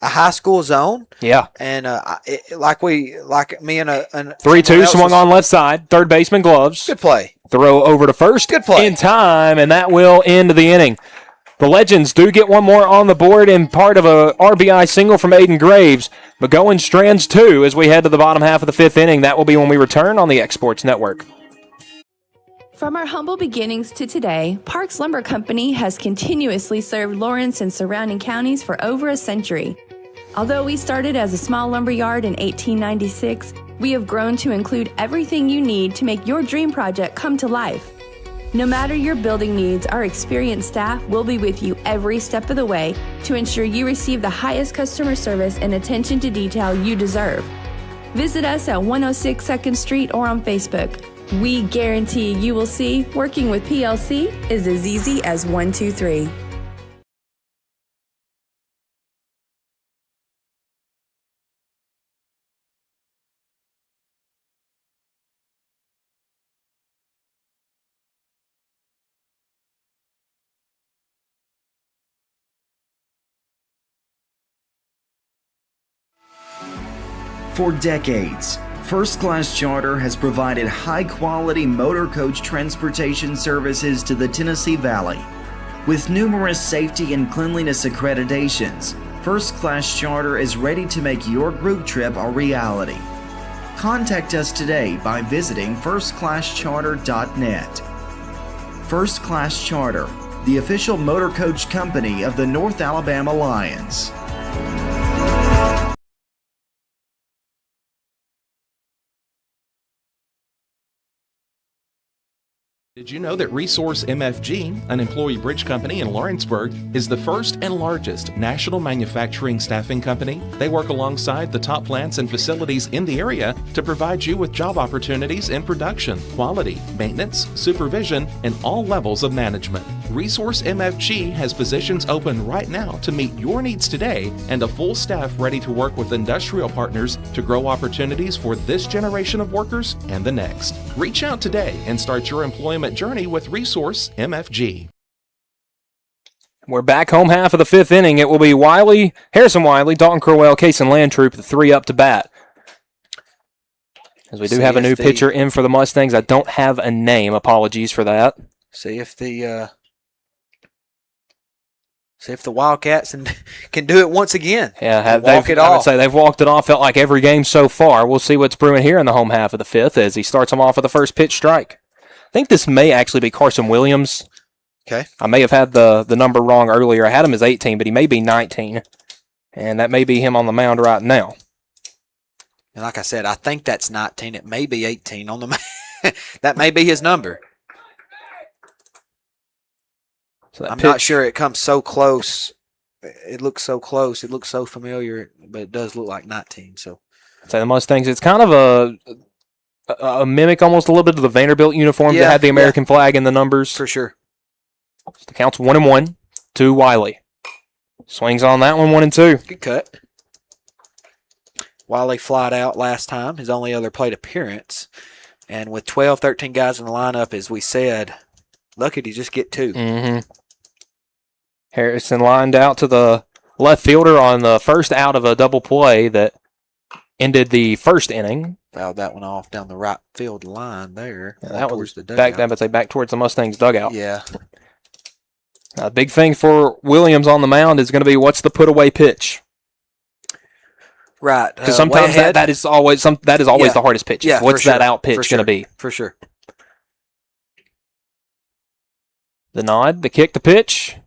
C: a high school zone.
B: Yeah.
C: And like me and
B: 3-2, swung on left side. Third baseman gloves.
C: Good play.
B: Throw over to first.
C: Good play.
B: In time, and that will end the inning. The Legends do get one more on the board in part of a RBI single from Aiden Graves. But Goins strands 2 as we head to the bottom half of the 5th inning. That will be when we return on the X Sports Network.
N: From our humble beginnings to today, Parks Lumber Company has continuously served Lawrence and surrounding counties for over a century. Although we started as a small lumber yard in 1896, we have grown to include everything you need to make your dream project come to life. No matter your building needs, our experienced staff will be with you every step of the way to ensure you receive the highest customer service and attention to detail you deserve. Visit us at 106 2nd Street or on Facebook. We guarantee you will see working with PLC is as easy as 1, 2, 3.
O: For decades, First Class Charter has provided high-quality motor coach transportation services to the Tennessee Valley. With numerous safety and cleanliness accreditations, First Class Charter is ready to make your group trip a reality. Contact us today by visiting firstclasscharter.net. First Class Charter, the official motor coach company of the North Alabama Lions.
G: Did you know that Resource MFG, an employee bridge company in Lawrenceburg, is the first and largest national manufacturing staffing company? They work alongside the top plants and facilities in the area to provide you with job opportunities in production, quality, maintenance, supervision, and all levels of management. Resource MFG has positions open right now to meet your needs today and a full staff ready to work with industrial partners to grow opportunities for this generation of workers and the next. Reach out today and start your employment journey with Resource MFG.
B: We're back home half of the 5th inning. It will be Harrison Wiley, Dalton Crowell, Kason Landtroop, the 3 up to bat. As we do have a new pitcher in for the Mustangs. I don't have a name. Apologies for that.
C: See if the Wildcats can do it once again.
B: Yeah,
C: I would
B: say they've walked it off. Felt like every game so far. We'll see what's brewing here in the home half of the 5th as he starts them off with the first pitch strike. I think this may actually be Carson Williams.
C: Okay.
B: I may have had the number wrong earlier. I had him as 18, but he may be 19. And that may be him on the mound right now.
C: And like I said, I think that's 19. It may be 18 on the mound. That may be his number.
B: So
C: I'm not sure. It comes so close. It looks so close. It looks so familiar, but it does look like 19. So
B: the Mustangs, it's kind of a mimic almost a little bit of the Vanderbilt uniforms that had the American flag in the numbers.
C: For sure.
B: So the count's 1-1 to Wiley. Swings on that one, 1-2.
C: Good cut. Wiley flied out last time, his only other plate appearance. And with 12, 13 guys in the lineup, as we said, lucky to just get 2.
B: Mm-hmm. Harrison lined out to the left fielder on the first out of a double play that ended the first inning.
C: Fouled that one off down the right field line there.
B: Yeah, that was back towards the Mustangs dugout.
C: Yeah.
B: A big thing for Williams on the mound is going to be what's the put away pitch.
C: Right.
B: Because sometimes that is always the hardest pitch.
C: Yeah,
B: What's that out pitch going to be?
C: For sure.
B: The nod, the kick, the pitch.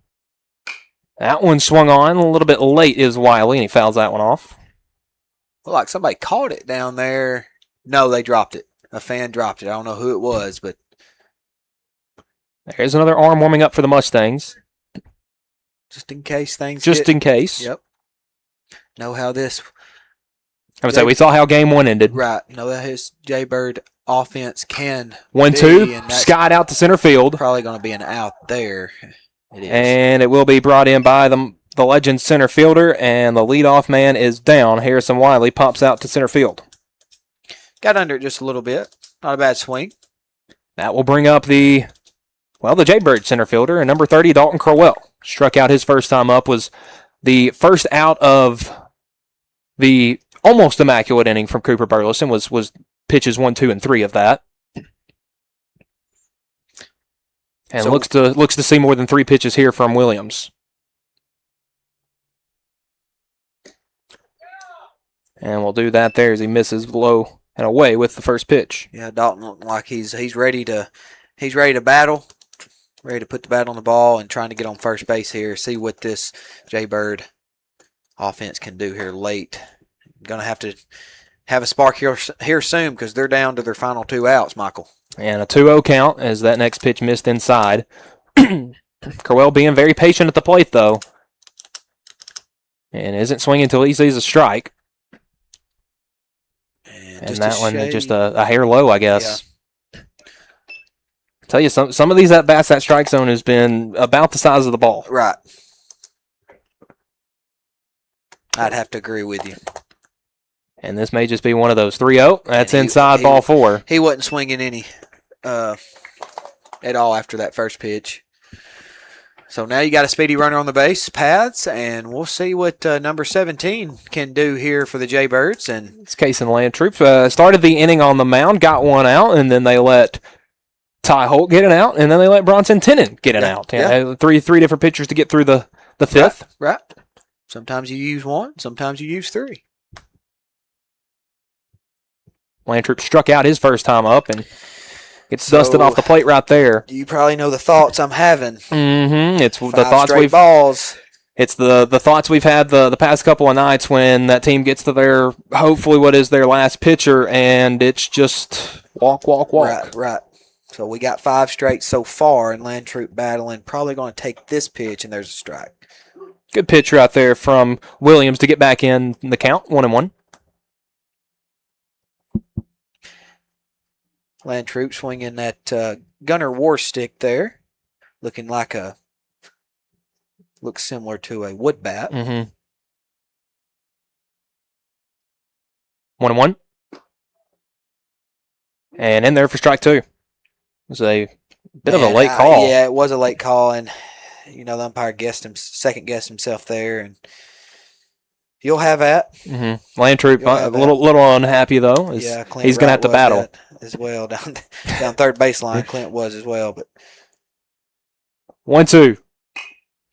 B: That one swung on a little bit late is Wiley, and he fouls that one off.
C: Well, like somebody caught it down there. No, they dropped it. A fan dropped it. I don't know who it was, but
B: there's another arm warming up for the Mustangs.
C: Just in case things
B: Just in case.
C: Yep. Know how this...
B: I would say we saw how game one ended.
C: Right. Know that his Jaybird offense can
B: 1-2, skied out to center field.
C: Probably going to be an out there. It is.
B: And it will be brought in by the Legends center fielder, and the leadoff man is down. Harrison Wiley pops out to center field.
C: Got under it just a little bit. Not a bad swing.
B: That will bring up the Jaybird center fielder, and number 30, Dalton Crowell. Struck out his first time up, was the first out of the almost immaculate inning from Cooper Burleson, was pitches 1, 2, and 3 of that. And looks to see more than 3 pitches here from Williams. And we'll do that there as he misses low and away with the first pitch.
C: Yeah, Dalton looking like he's ready to battle, ready to put the bat on the ball and trying to get on first base here. See what this Jaybird offense can do here late. Going to have a spark here soon because they're down to their final 2 outs, Michael.
B: And a 2-0 count as that next pitch missed inside. Crowell being very patient at the plate, though. And isn't swinging until he sees a strike. And that one just a hair low, I guess. Yeah. I tell you, some of these at-bats, that strike zone has been about the size of the ball.
C: Right. I'd have to agree with you.
B: And this may just be one of those. 3-0. That's inside ball 4.
C: He wasn't swinging any at all after that first pitch. So now you got a speedy runner on the base paths, and we'll see what number 17 can do here for the Jaybirds. And
B: it's Case and Landtroop. Started the inning on the mound, got one out, and then they let Ty Holt get it out, and then they let Bronson Tennant get it out. Yeah. Three different pitchers to get through the fifth.
C: Right. Sometimes you use 1, sometimes you use 3.
B: Landtroop struck out his first time up and gets dusted off the plate right there.
C: You probably know the thoughts I'm having.
B: Mm-hmm. It's
C: 5
B: the thoughts
C: straight balls.
B: It's the thoughts we've had the past couple of nights when that team gets to their hopefully what is their last pitcher and it's just walk.
C: Right. So we got 5 straight so far, and Landtroop battling. Probably going to take this pitch, and there's a strike.
B: Good pitch right there from Williams to get back in the count, 1-1.
C: Landtroop swinging that Gunner War stick there, looks similar to a wood bat.
B: Mm-hmm. 1-1. And in there for strike 2. It was a bit of a late call.
C: Yeah, it was a late call, and the umpire second guessed himself there, and you'll have that.
B: Mm-hmm. Landtroop a little unhappy though.
C: Yeah, Clint
B: he's going to have to battle
C: as well down third baseline. Clint was as well, but
B: 1-2,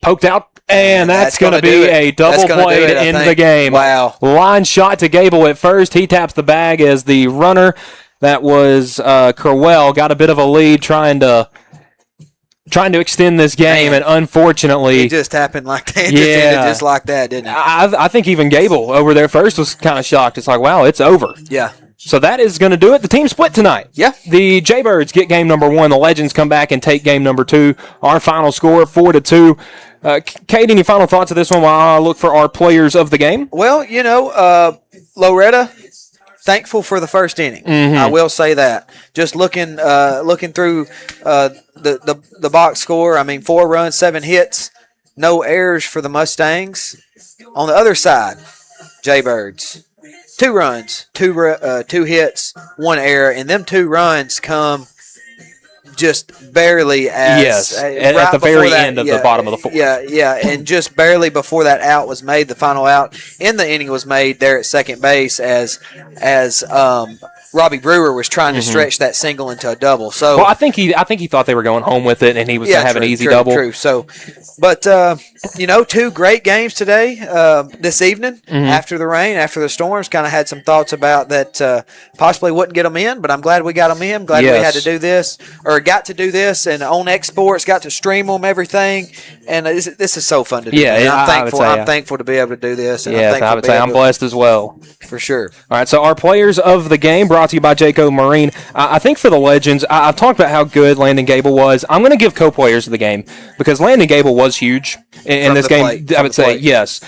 B: poked out, and that's going to be a double play to end the game.
C: Wow!
B: Line shot to Gable at first. He taps the bag as the runner. That was Crowell got a bit of a lead trying to extend this game, and unfortunately...
C: It just happened like that. Just like that, didn't it?
B: I think even Gable over there first was kind of shocked. It's like, wow, it's over.
C: Yeah.
B: So that is going to do it. The team split tonight.
C: Yeah.
B: The Jaybirds get game number 1. The Legends come back and take game number 2. Our final score, 4-2. Kate, any final thoughts of this one while I look for our players of the game?
C: Well, Loretto, thankful for the first inning.
B: Mm-hmm.
C: I will say that. Just looking through the box score, 4 runs, 7 hits, no errors for the Mustangs. On the other side, Jaybirds, 2 runs, 2 hits, 1 error, and them 2 runs come just barely as
B: at the very end of the bottom of the 4th.
C: Yeah, and just barely before that out was made, the final out in the inning was made there at second base as Robbie Brewer was trying to stretch that single into a double. So
B: I think he thought they were going home with it, and he was going to have an easy double.
C: True. So, but 2 great games today, this evening after the rain, after the storms. Kind of had some thoughts about that possibly wouldn't get them in, but I'm glad we got them in. Glad we had to do this or got to do this and on X Sports, got to stream them, everything. And this is so fun to do.
B: Yeah,
C: man. I'm
B: I would
C: thankful.
B: say,
C: I'm thankful to be able to do this. And
B: Yes, I would say I'm blessed as well.
C: For sure.
B: All right, so our players of the game brought to you by Jayco Marine. I think for the Legends, I've talked about how good Landon Gable was. I'm going to give co-players of the game because Landon Gable was huge in this game. I would say yes.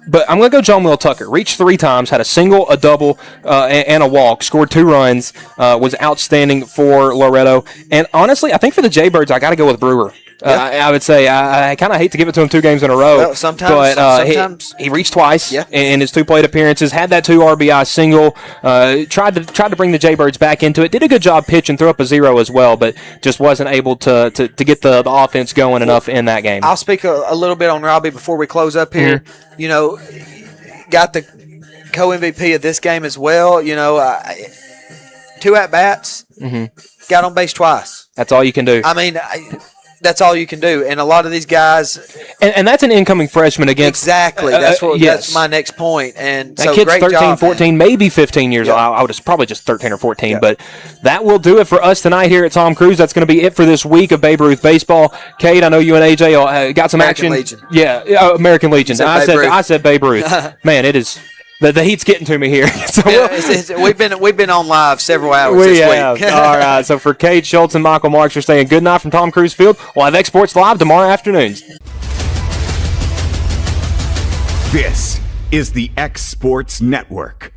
B: But I'm going to go John Will Tucker. Reached 3 times, had a single, a double, and a walk. Scored 2 runs. Was outstanding for Loretto. And honestly, I think for the Jaybirds, I got to go with Brewer. I would say I kind of hate to give it to him 2 games in a row.
C: Well, sometimes
B: he reached twice in his 2 plate appearances. Had that 2 RBI single. Tried to bring the Jaybirds back into it. Did a good job pitching, threw up a 0 as well, but just wasn't able to get the offense going enough in that game.
C: I'll speak a little bit on Robbie before we close up here.
B: Mm-hmm.
C: You know, got the co-MVP of this game as well. You know, 2 at-bats, got on base twice.
B: That's all you can do.
C: I mean, that's all you can do. And a lot of these guys...
B: And that's an incoming freshman against...
C: Exactly. That's my next point. And
B: that
C: so
B: kid's
C: great
B: 13,
C: job,
B: 14, maybe 15 years old. I would have probably just 13 or 14. But that will do it for us tonight here at Tom Cruise. That's going to be it for this week of Babe Ruth baseball. Kate, I know you and AJ got some
C: American
B: action.
C: Legion.
B: Yeah, American Legion. I said Babe Ruth. Man, it is... The heat's getting to me here. So
C: we've been on live several hours
B: we
C: this
B: have.
C: week.
B: All right. So for Cade Schultz and Michael Marks, we're saying good night from Tom Cruise Field. We'll have X-Sports Live tomorrow afternoon.
A: This is the X Sports Network.